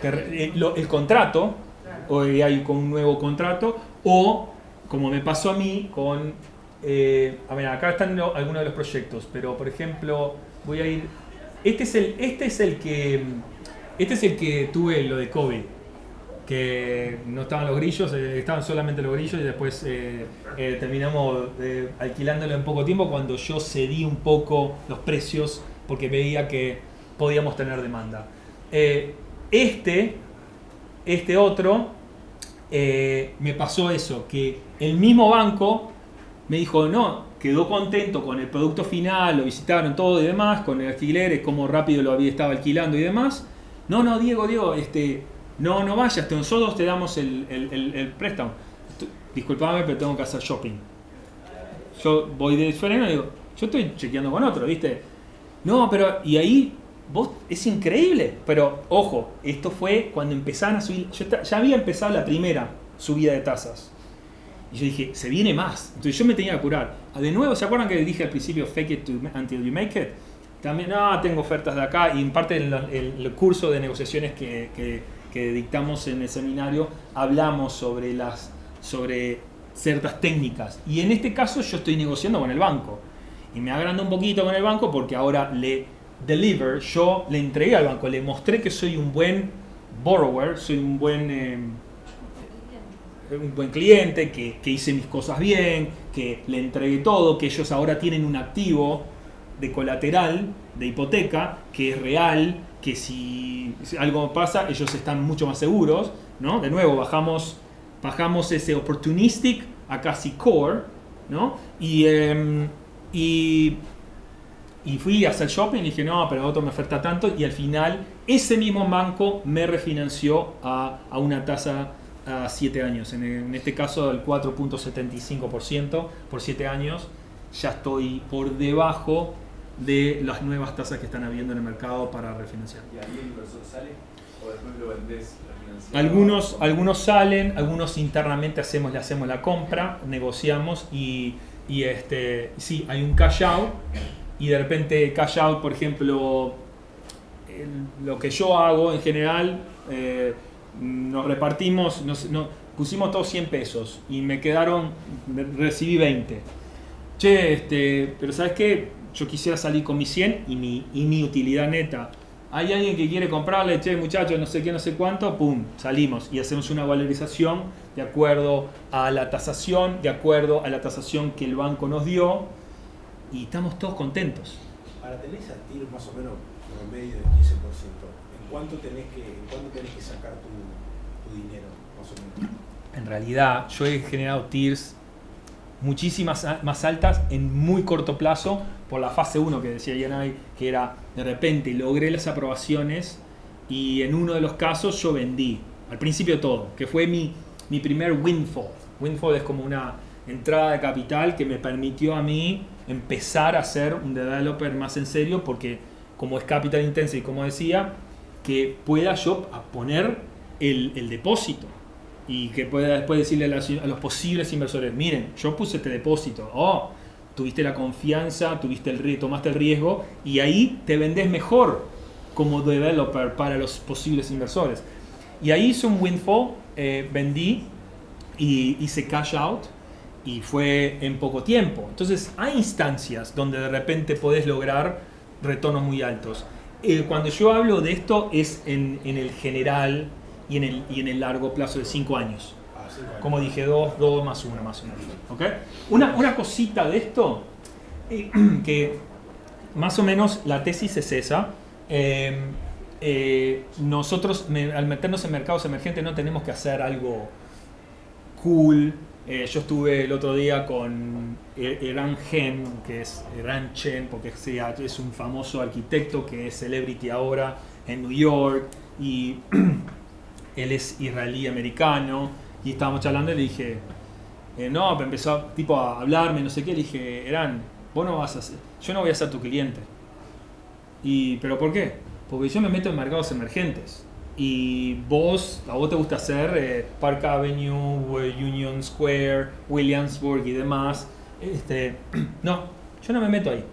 el contrato, o hay con un nuevo contrato, o como me pasó a mí con... a ver, acá están algunos de los proyectos, pero por ejemplo, voy a ir... Este es el que tuve lo de COVID, que no estaban los grillos, estaban solamente los grillos y después terminamos alquilándolo en poco tiempo cuando yo cedí un poco los precios porque veía que podíamos tener demanda. Este otro, me pasó eso, que el mismo banco me dijo, no, quedó contento con el producto final, lo visitaron todo y demás, con el alquiler, cómo rápido lo estaba alquilando y demás. No, Diego, no vayas, nosotros te damos el préstamo. Disculpame, pero tengo que hacer shopping. Yo voy de freno y digo, yo estoy chequeando con otro, ¿viste? No, pero, y ahí, vos, es increíble. Pero, ojo, esto fue cuando empezaban a subir, ya había empezado la primera subida de tasas. Y yo dije, se viene más. Entonces yo me tenía que curar. De nuevo, ¿se acuerdan que dije al principio, fake it until you make it? También, tengo ofertas de acá, y en parte el curso de negociaciones que dictamos en el seminario hablamos sobre ciertas técnicas. Y en este caso yo estoy negociando con el banco. Y me agrando un poquito con el banco porque ahora yo le entregué al banco, le mostré que soy un buen borrower, soy un buen cliente, que hice mis cosas bien, que le entregué todo, que ellos ahora tienen un activo de colateral, de hipoteca, que es real, que si algo pasa, ellos están mucho más seguros, ¿no? De nuevo, bajamos ese opportunistic a casi core, ¿no? Y fui a hacer shopping y dije, no, pero otro me oferta tanto, y al final ese mismo banco me refinanció a una tasa a 7 años, en este caso el 4.75% por 7 años. Ya estoy por debajo de las nuevas tasas que están habiendo en el mercado para refinanciar. ¿Y ahí el inversor sale o después lo vendés refinanciado? Algunos salen, algunos internamente le hacemos la compra, negociamos y sí, hay un cash out, y de repente cash out, por ejemplo, lo que yo hago en general, nos repartimos, pusimos todos 100 pesos y recibí 20. Pero ¿sabes qué? Yo quisiera salir con mi 100 y mi utilidad neta. Hay alguien que quiere comprarle, muchachos, no sé qué, no sé cuánto, pum, salimos y hacemos una valorización de acuerdo a la tasación, que el banco nos dio, y estamos todos contentos. Para tener ese tiro más o menos promedio de 15%, ¿en cuánto tenés que sacar tu dinero, más o menos? En realidad, yo he generado tiers muchísimas más altas en muy corto plazo por la fase 1 que decía Yanai, que era de repente logré las aprobaciones y en uno de los casos yo vendí al principio todo, que fue mi primer windfall. Windfall es como una entrada de capital que me permitió a mí empezar a ser un developer más en serio, porque como es capital intensive, como decía, que pueda yo poner el depósito y que pueda después decirle a los posibles inversores, miren, yo puse este depósito, tuviste la confianza, tomaste el riesgo, y ahí te vendés mejor como developer para los posibles inversores. Y ahí hice un windfall, vendí y hice cash out, y fue en poco tiempo. Entonces hay instancias donde de repente podés lograr retornos muy altos. Cuando yo hablo de esto es en el general y en el largo plazo de 5 años. Como dije, 2 más 1 más 1. ¿Okay? Una cosita de esto, que más o menos la tesis es esa. Nosotros al meternos en mercados emergentes no tenemos que hacer algo cool. Yo estuve el otro día con Eran Chen, porque es un famoso arquitecto que es celebrity ahora en New York, y él es israelí-americano, y estábamos charlando y le dije, empezó a hablarme, no sé qué, le dije, Eran, vos no vas a ser, yo no voy a ser tu cliente. ¿Pero por qué? Porque yo me meto en mercados emergentes. Y a vos te gusta hacer Park Avenue, Union Square, Williamsburg y demás. No, yo no me meto ahí.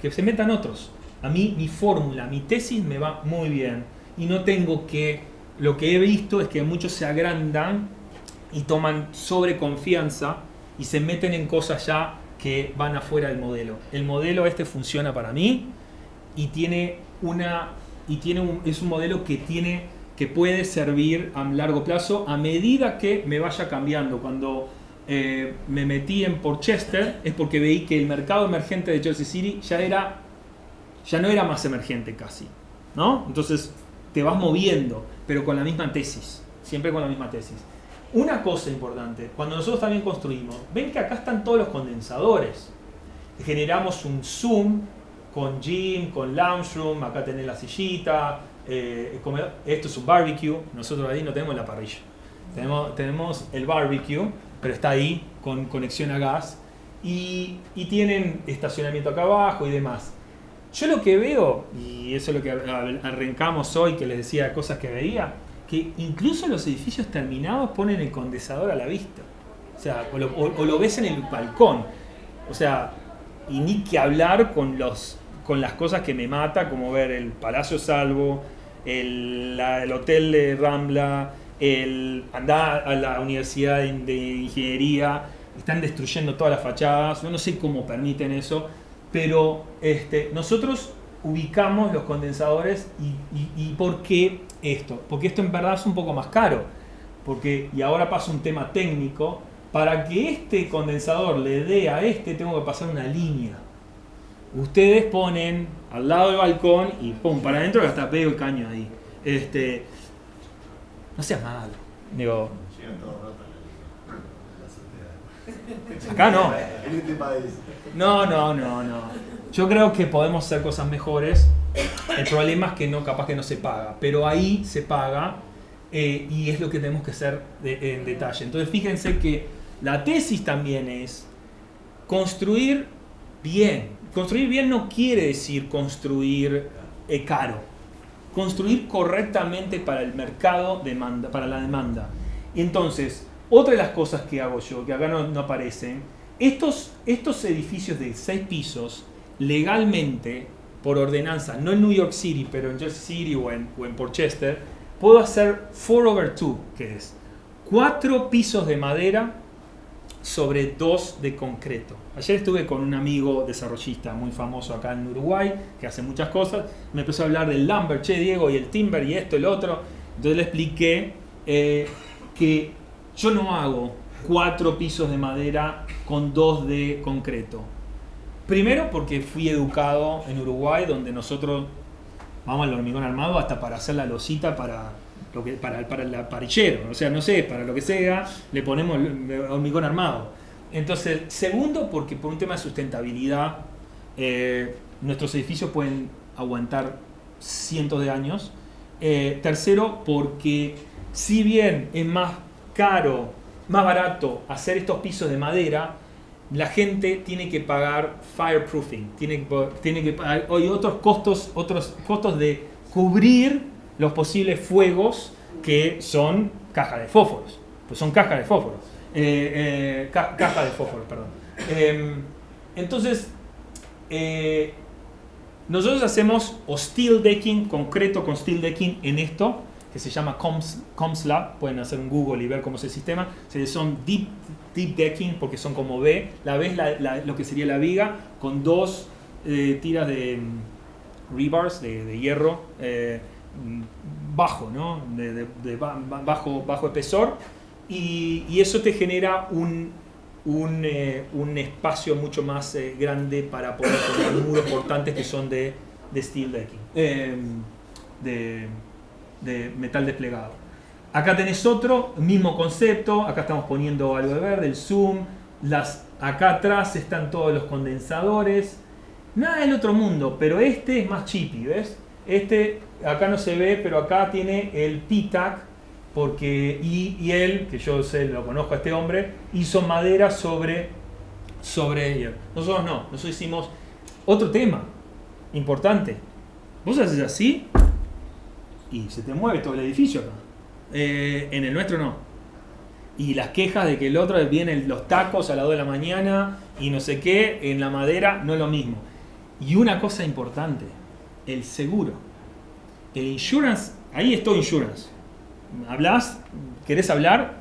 Que se metan otros. A mí mi fórmula, mi tesis me va muy bien. Y no tengo que... Lo que he visto es que muchos se agrandan y toman sobreconfianza y se meten en cosas ya que van afuera del modelo. El modelo funciona para mí y es un modelo que puede servir a largo plazo a medida que me vaya cambiando. Cuando me metí en Portchester es porque veí que el mercado emergente de Jersey City ya no era más emergente casi, ¿no? Entonces te vas moviendo, pero con la misma tesis, siempre con la misma tesis. Una cosa importante, cuando nosotros también construimos, ven que acá están todos los condensadores. Generamos un Zoom con gym, con lounge room, acá tenés la sillita, esto es un barbecue, nosotros ahí no tenemos la parrilla. Tenemos el barbecue, pero está ahí con conexión a gas, y tienen estacionamiento acá abajo y demás. Yo lo que veo, y eso es lo que arrancamos hoy, que les decía cosas que veía, que incluso los edificios terminados ponen el condensador a la vista. O sea, o lo ves en el balcón. O sea, y ni que hablar con con las cosas que me mata, como ver el Palacio Salvo, el hotel de Rambla, andar a la Universidad de Ingeniería. Están destruyendo todas las fachadas. Yo no sé cómo permiten eso, pero nosotros ubicamos los condensadores y ¿por qué esto? Porque esto en verdad es un poco más caro. Y ahora paso un tema técnico. Para que este condensador le dé a tengo que pasar una línea. Ustedes ponen al lado del balcón y pum, para adentro que hasta pego el caño ahí. No seas malo. Digo, Llegan todos rotos la sociedad. acá no. En este país. No. Yo creo que podemos hacer cosas mejores. El problema es que capaz que no se paga. Pero ahí se paga y es lo que tenemos que hacer en detalle. Entonces fíjense que la tesis también es construir bien. Construir bien no quiere decir construir caro. Construir correctamente para el mercado, para la demanda. Entonces, otra de las cosas que hago yo, que acá no aparecen, estos edificios de 6 pisos, legalmente, por ordenanza, no en New York City, pero en Jersey City o en Portchester, puedo hacer 4/2, que es 4 pisos de madera sobre 2 de concreto. Ayer estuve con un amigo desarrollista muy famoso acá en Uruguay, que hace muchas cosas. Me empezó a hablar del lumber, Diego, y el timber, y esto, el otro. Entonces le expliqué que yo no hago 4 pisos de madera con 2 de concreto. Primero porque fui educado en Uruguay, donde nosotros vamos al hormigón armado hasta para hacer la losita para el parillero, o sea, no sé, para lo que sea, le ponemos hormigón armado. Entonces, segundo, porque por un tema de sustentabilidad, nuestros edificios pueden aguantar cientos de años. Tercero, porque si bien es más caro, más barato hacer estos pisos de madera, la gente tiene que pagar fireproofing, tiene que pagar otros costos de cubrir los posibles fuegos que son cajas de fósforos. Pues son cajas de fósforos. Cajas de fósforos, perdón. Entonces, nosotros hacemos steel decking, concreto con steel decking en esto, que se llama ComSlab. Pueden hacer un Google y ver cómo es el sistema. Son deep decking porque son como V. La V es lo que sería la viga, con 2 tiras de rebars, de hierro, bajo, ¿no? Bajo espesor, y eso te genera un espacio mucho más grande para poder poner muros portantes que son de steel decking, de metal desplegado. Acá tenés otro, mismo concepto. Acá estamos poniendo algo de verde, el zoom. Acá atrás están todos los condensadores. Nada del otro mundo, pero este es más chippy, ¿ves? Acá no se ve, pero acá tiene el PTAC, y él, que yo lo conozco a este hombre, hizo madera sobre ella. Nosotros no, nosotros hicimos otro tema importante. Vos haces así y se te mueve todo el edificio acá. En el nuestro no. Y las quejas de que el otro vienen los tacos a las 2 de la mañana y no sé qué, en la madera no es lo mismo. Y una cosa importante, el seguro. El insurance, ahí es todo insurance. Querés hablar,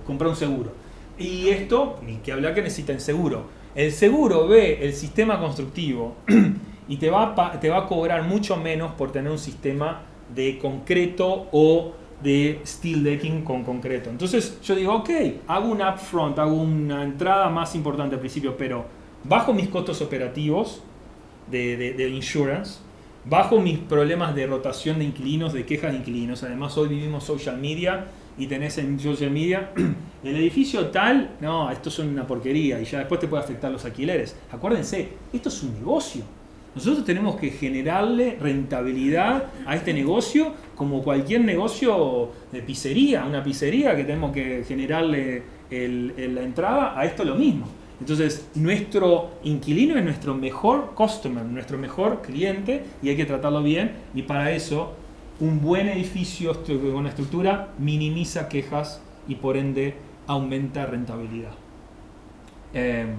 comprar un seguro. Y esto, ni que hablar que necesitan seguro. El seguro ve el sistema constructivo y te va a cobrar mucho menos por tener un sistema de concreto o de steel decking con concreto. Entonces yo digo, ok, hago un upfront, hago una entrada más importante al principio, pero bajo mis costos operativos de insurance, bajo mis problemas de rotación de inquilinos, de quejas de inquilinos. Además hoy vivimos social media y tenés en social media el edificio tal, no, esto es una porquería y ya después te puede afectar los alquileres. Acuérdense, esto es un negocio. Nosotros tenemos que generarle rentabilidad a este negocio como cualquier negocio de pizzería. Una pizzería que tenemos que generarle la entrada, a esto lo mismo. Entonces, nuestro inquilino es nuestro mejor customer, nuestro mejor cliente y hay que tratarlo bien. Y para eso, un buen edificio con una estructura minimiza quejas y por ende aumenta rentabilidad. Una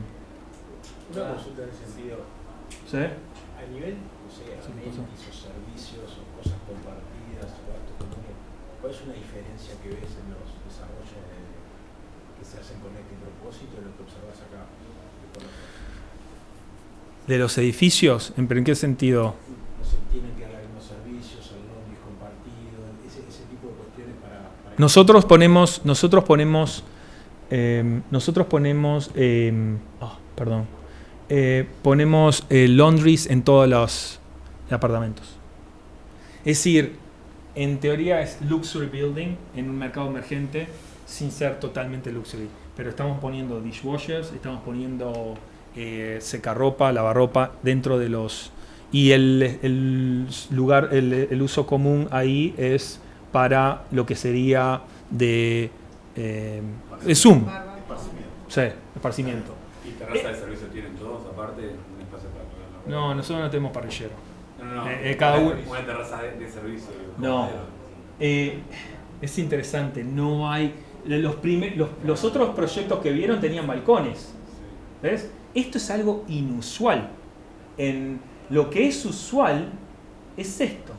consulta en ese sentido. ¿Sí? A nivel, no sé, Sí, amenities o servicios o cosas compartidas o actos comunes, ¿cuál es una diferencia que ves en los desarrollos que se hacen con este propósito de lo que observas acá? De los edificios, ¿pero en qué sentido? No se tienen que dar algunos servicios, el laundry compartido, ese tipo de cuestiones para Nosotros ponemos ponemos laundries en todos los apartamentos. Es decir, en teoría es luxury building en un mercado emergente sin ser totalmente luxury. Pero estamos poniendo dishwashers, estamos poniendo secarropa, lavarropa dentro de los... Y el lugar, el uso común ahí es para lo que sería de Zoom. Esparcimiento. Sí, esparcimiento. ¿Y terraza de servicio tienen todos aparte? Un espacio para ponerlo. No, nosotros no tenemos parrillero. No. Cada uno... Una terraza de servicio. No. Es interesante, no hay... Los otros proyectos que vieron tenían balcones. ¿Ves? Esto es algo inusual. Lo que es usual es esto.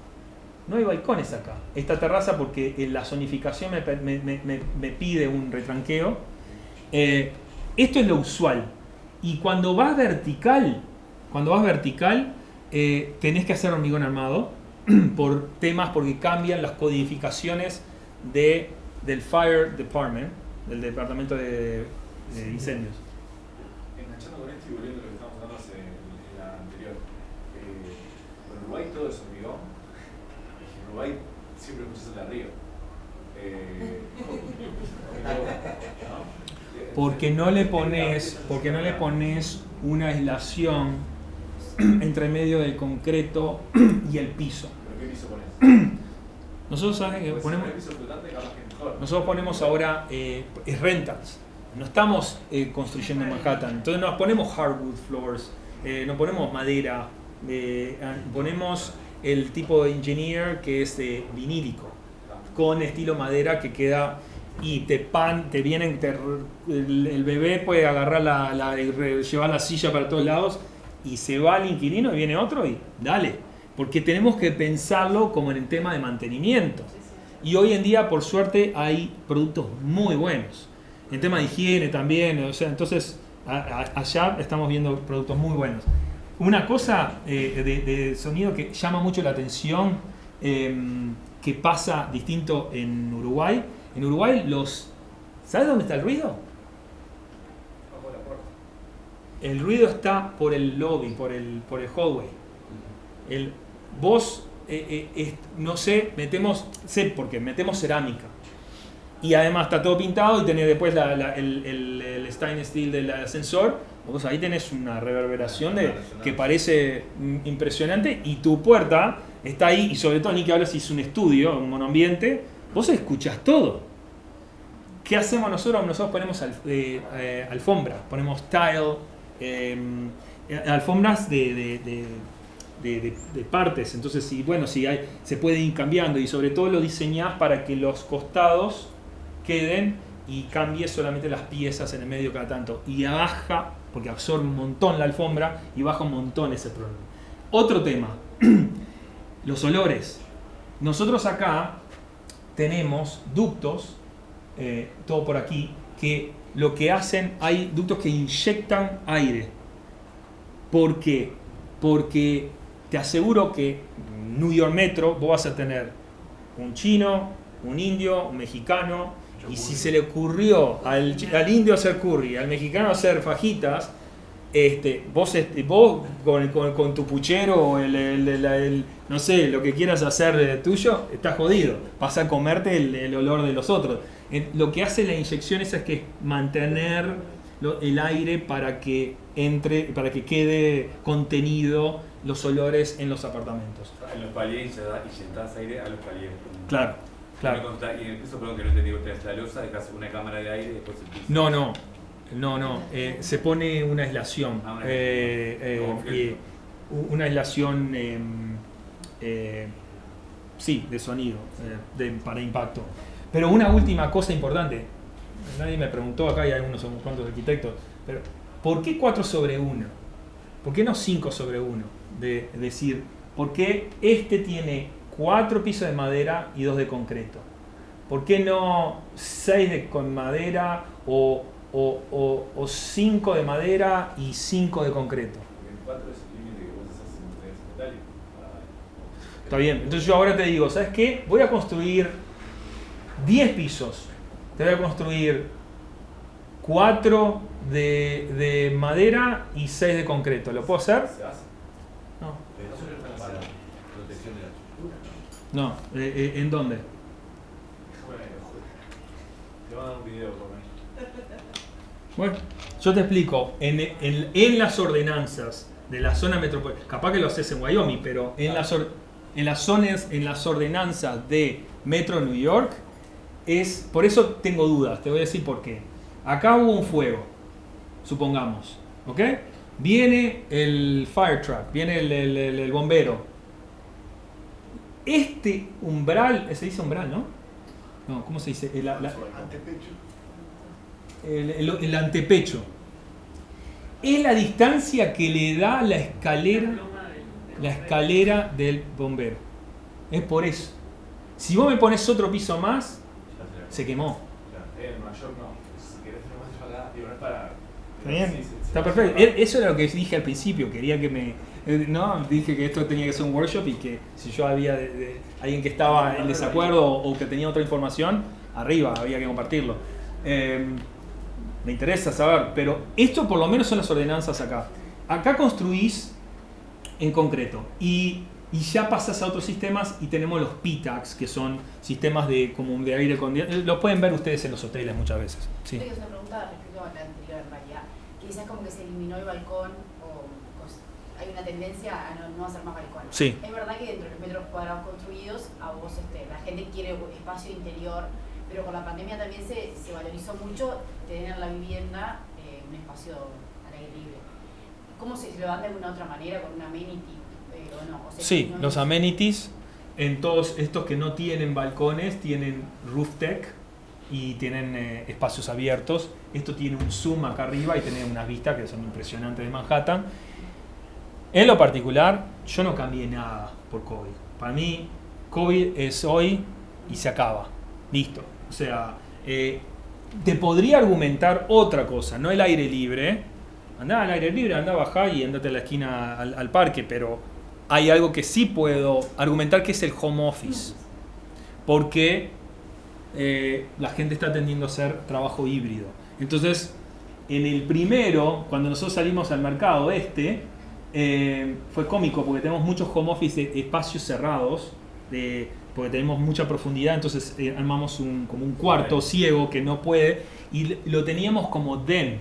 No hay balcones acá. Esta terraza, porque la zonificación me pide un retranqueo. Esto es lo usual. Y cuando vas vertical, tenés que hacer hormigón armado por temas, porque cambian las codificaciones del Fire Department, del departamento de incendios. Enganchando con esto y volviendo a lo que estábamos hablando en la anterior, en Uruguay todo es hormigón. En Uruguay siempre escuchas el de arriba. Porque no le pones una aislación entre medio del concreto y el piso. ¿Pero qué piso pones? Nosotros, ¿sabes qué ponemos? Piso flotante, capaz que es mejor. Nosotros ponemos ahora rentals. No estamos construyendo en Manhattan. Entonces no ponemos hardwood floors, no ponemos madera, ponemos el tipo de engineer que es vinílico, con estilo madera que queda y te vienen, el bebé puede agarrar llevar la silla para todos lados y se va el inquilino y viene otro y dale. Porque tenemos que pensarlo como en el tema de mantenimiento. Y hoy en día, por suerte, hay productos muy buenos. En tema de higiene también, o sea, entonces allá estamos viendo productos muy buenos. Una cosa de sonido que llama mucho la atención, que pasa distinto en Uruguay. En Uruguay, ¿sabes dónde está el ruido? Bajo la puerta. El ruido está por el lobby, por el hallway. Vos, no sé, porque metemos cerámica. Y además está todo pintado y tenés después el stainless steel del ascensor. Vos ahí tenés una reverberación que parece impresionante y tu puerta está ahí, y sobre todo ni que hablar si es un estudio, un monoambiente, vos escuchás todo. ¿Qué hacemos nosotros? Nosotros ponemos alfombra, ponemos tile, alfombras de partes. Entonces, se puede ir cambiando y sobre todo lo diseñás para que los costados queden y cambie solamente las piezas en el medio cada tanto. Y baja, porque absorbe un montón la alfombra y baja un montón ese problema. Otro tema, los olores. Nosotros acá tenemos ductos, todo por aquí, que lo que hacen, hay ductos que inyectan aire. ¿Por qué? Porque te aseguro que en New York Metro vos vas a tener un chino, un indio, un mexicano, y si se le ocurrió al indio hacer curry, al mexicano hacer fajitas, vos con tu puchero o no sé, lo que quieras hacer tuyo, estás jodido. Vas a comerte el olor de los otros. Lo que hace la inyección es que mantener el aire para que quede contenido los olores en los apartamentos. En los paliers inyectás aire a los paliers. Claro. Y en el piso, perdón que no entendí, tenés la losa, dejas una cámara de aire y después el piso. No. Se pone una aislación. Una aislación de sonido para impacto. Pero una última cosa importante. Nadie me preguntó acá, y hay unos cuantos arquitectos, pero ¿por qué 4/1? ¿Por qué no 5 sobre 1? De decir, ¿por qué este tiene 4 pisos de madera y 2 de concreto? ¿Por qué no 6 con madera o 5 de madera y 5 de concreto? Porque el 4 es el límite que vos haces en metálico. Está bien, entonces yo ahora te digo, ¿sabes qué? Voy a construir 10 pisos. Te voy a construir 4 de madera y 6 de concreto. ¿Lo puedo hacer? ¿Se hace? No. Pero eso es para protección de la estructura. No. ¿En dónde? Bueno, te van a dar un video por ahí. Bueno, yo te explico. En las ordenanzas de la zona metropolitana, capaz que lo haces en Wyoming, pero en las ordenanzas de Metro New York, por eso tengo dudas. Te voy a decir por qué. Acá hubo un fuego, supongamos, ¿ok? Viene el fire truck, viene el bombero. Este umbral, se dice umbral, ¿no? No, ¿cómo se dice? El antepecho. Es la distancia que le da la escalera del bombero. Es por eso. Si vos me pones otro piso más, se quemó. En Nueva York no. Si querés tener más acá, digo, no es para. ¿Está bien? Sí, sí, Está sí. perfecto. Eso era lo que dije al principio. Quería que me... No, dije que esto tenía que ser un workshop y que si yo había alguien que estaba en desacuerdo o que tenía otra información, arriba, había que compartirlo. Me interesa saber, pero esto por lo menos son las ordenanzas acá. Acá construís en concreto y ya pasas a otros sistemas y tenemos los PTACs, que son sistemas como de aire acondicionado. Los pueden ver ustedes en los hoteles muchas veces. Sí. Yo tengo una pregunta respecto a la anterior en realidad. Quizás como que se eliminó el balcón o hay una tendencia a no hacer más balcones. Sí. Es verdad que dentro de los metros cuadrados construidos, a vos la gente quiere espacio interior, pero con la pandemia también se valorizó mucho tener en la vivienda un espacio al aire libre. ¿Cómo se lo dan de alguna otra manera con una amenity o no? O sea, Sí, no los es- amenities en todos estos que no tienen balcones tienen roof deck y tienen espacios abiertos. Esto tiene un zoom acá arriba y tiene unas vistas que son impresionantes de Manhattan. En lo particular, yo no cambié nada por COVID. Para mí, COVID es hoy y se acaba. Listo. O sea, te podría argumentar otra cosa, no el aire libre. Andá al aire libre, andá, bajá y andate a la esquina al parque, pero hay algo que sí puedo argumentar que es el home office. Porque la gente está tendiendo a hacer trabajo híbrido. Entonces, en el primero, cuando nosotros salimos al mercado fue cómico porque tenemos muchos home office de espacios cerrados, porque tenemos mucha profundidad, entonces armamos como un cuarto ciego que no puede, y lo teníamos como den.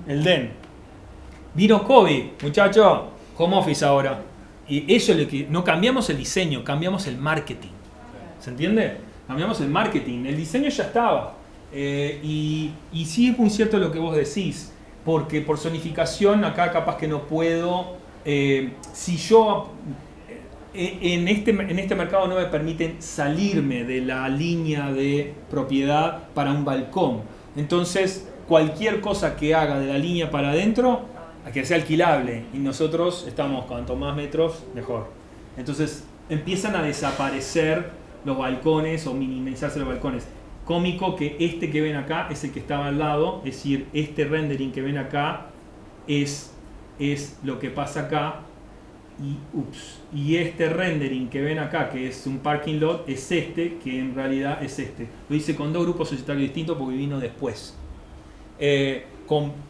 El den. Vino COVID, muchacho, home office ahora. Y eso no cambiamos el diseño, cambiamos el marketing. ¿Se entiende? Cambiamos el marketing, el diseño ya estaba. Y sí es muy cierto lo que vos decís, porque por zonificación acá capaz que no puedo, si yo en este mercado no me permiten salirme de la línea de propiedad para un balcón, entonces cualquier cosa que haga de la línea para adentro, a que sea alquilable, y nosotros estamos, cuanto más metros, mejor. Entonces empiezan a desaparecer los balcones o minimizarse los balcones. Cómico que este que ven acá es el que estaba al lado, es decir, este rendering que ven acá es lo que pasa acá, y este rendering que ven acá, que es un parking lot, es este, que en realidad es este. Lo hice con dos grupos societarios distintos porque vino después.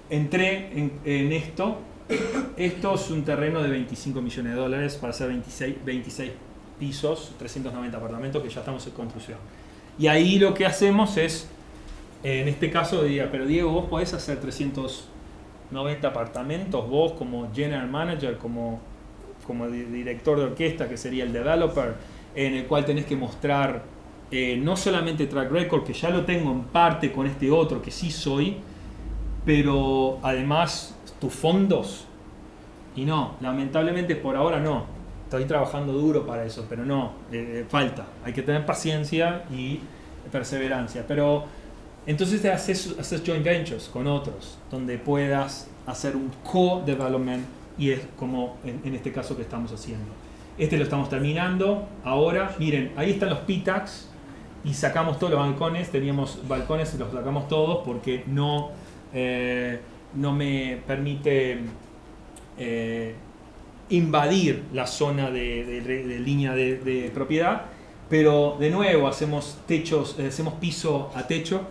Entré en esto. Esto es un terreno de 25 millones de dólares para hacer 26 pisos, 390 apartamentos que ya estamos en construcción. Y ahí lo que hacemos es, en este caso diría, pero Diego, vos podés hacer 390 apartamentos, vos como general manager, como director de orquesta, que sería el developer, en el cual tenés que mostrar no solamente track record, que ya lo tengo en parte con este otro, que sí soy, pero además tus fondos. Y no, lamentablemente por ahora no. Estoy trabajando duro para eso, pero no, falta. Hay que tener paciencia y perseverancia. Pero entonces haces joint ventures con otros, donde puedas hacer un co-development y es como en este caso que estamos haciendo. Este lo estamos terminando ahora. Miren, ahí están los PTACs y sacamos todos los balcones. Teníamos balcones y los sacamos todos porque no me permite invadir la zona de línea de propiedad. Pero de nuevo hacemos techos, hacemos piso a techo,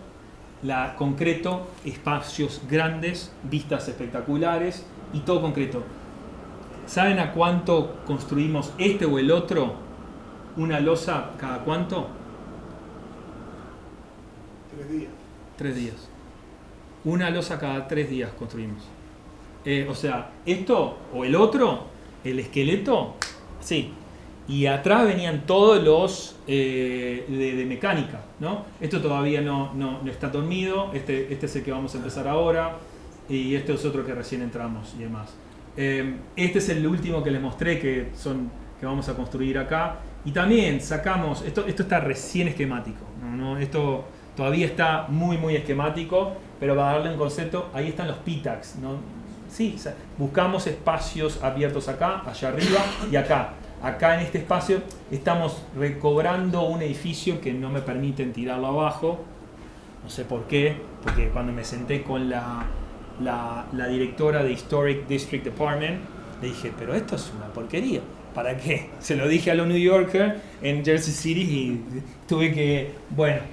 concreto, espacios grandes, vistas espectaculares y todo concreto. ¿Saben a cuánto construimos este o el otro? ¿Una losa cada cuánto? 3 días. 3 días. Una losa cada 3 días construimos. O sea, esto o el otro, el esqueleto, sí. Y atrás venían todos los de mecánica, ¿no? Esto todavía no está dormido. Este es el que vamos a empezar ahora. Y este es otro que recién entramos y demás. Este es el último que les mostré que vamos a construir acá. Y también sacamos, esto está recién esquemático, ¿no? Esto todavía está muy esquemático, pero para darle un concepto, ahí están los PTACs, ¿no? Sí, buscamos espacios abiertos acá, allá arriba y acá. Acá en este espacio estamos recobrando un edificio que no me permiten tirarlo abajo. No sé por qué, porque cuando me senté con la directora de Historic District Department, le dije, pero esto es una porquería. ¿Para qué? Se lo dije a los New Yorkers en Jersey City y tuve que,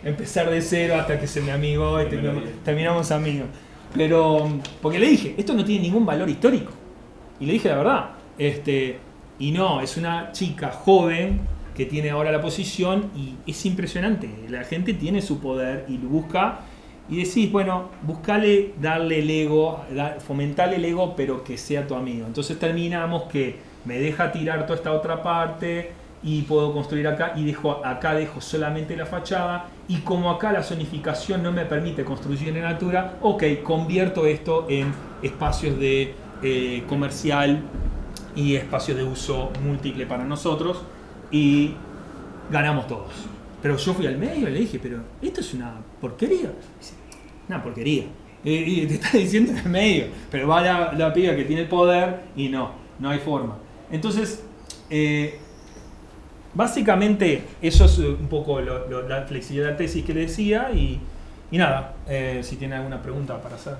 empezar de cero hasta que se me amigó y terminamos amigos. Pero, porque le dije, esto no tiene ningún valor histórico. Y le dije la verdad. Y no, es una chica joven que tiene ahora la posición y es impresionante. La gente tiene su poder y lo busca. Y decís, buscale, darle el ego, fomentarle el ego, pero que sea tu amigo. Entonces terminamos que me deja tirar toda esta otra parte y puedo construir acá y acá dejo solamente la fachada. Y como acá la zonificación no me permite construir en altura, convierto esto en espacios de comercial y espacios de uso múltiple para nosotros y ganamos todos. Pero yo fui al medio y le dije, pero esto es una porquería. Dice, una porquería. Y te está diciendo en el medio. Pero va la piba que tiene el poder y no hay forma. Entonces, básicamente eso es un poco la flexibilidad de la tesis que le decía y nada, si tiene alguna pregunta para hacer.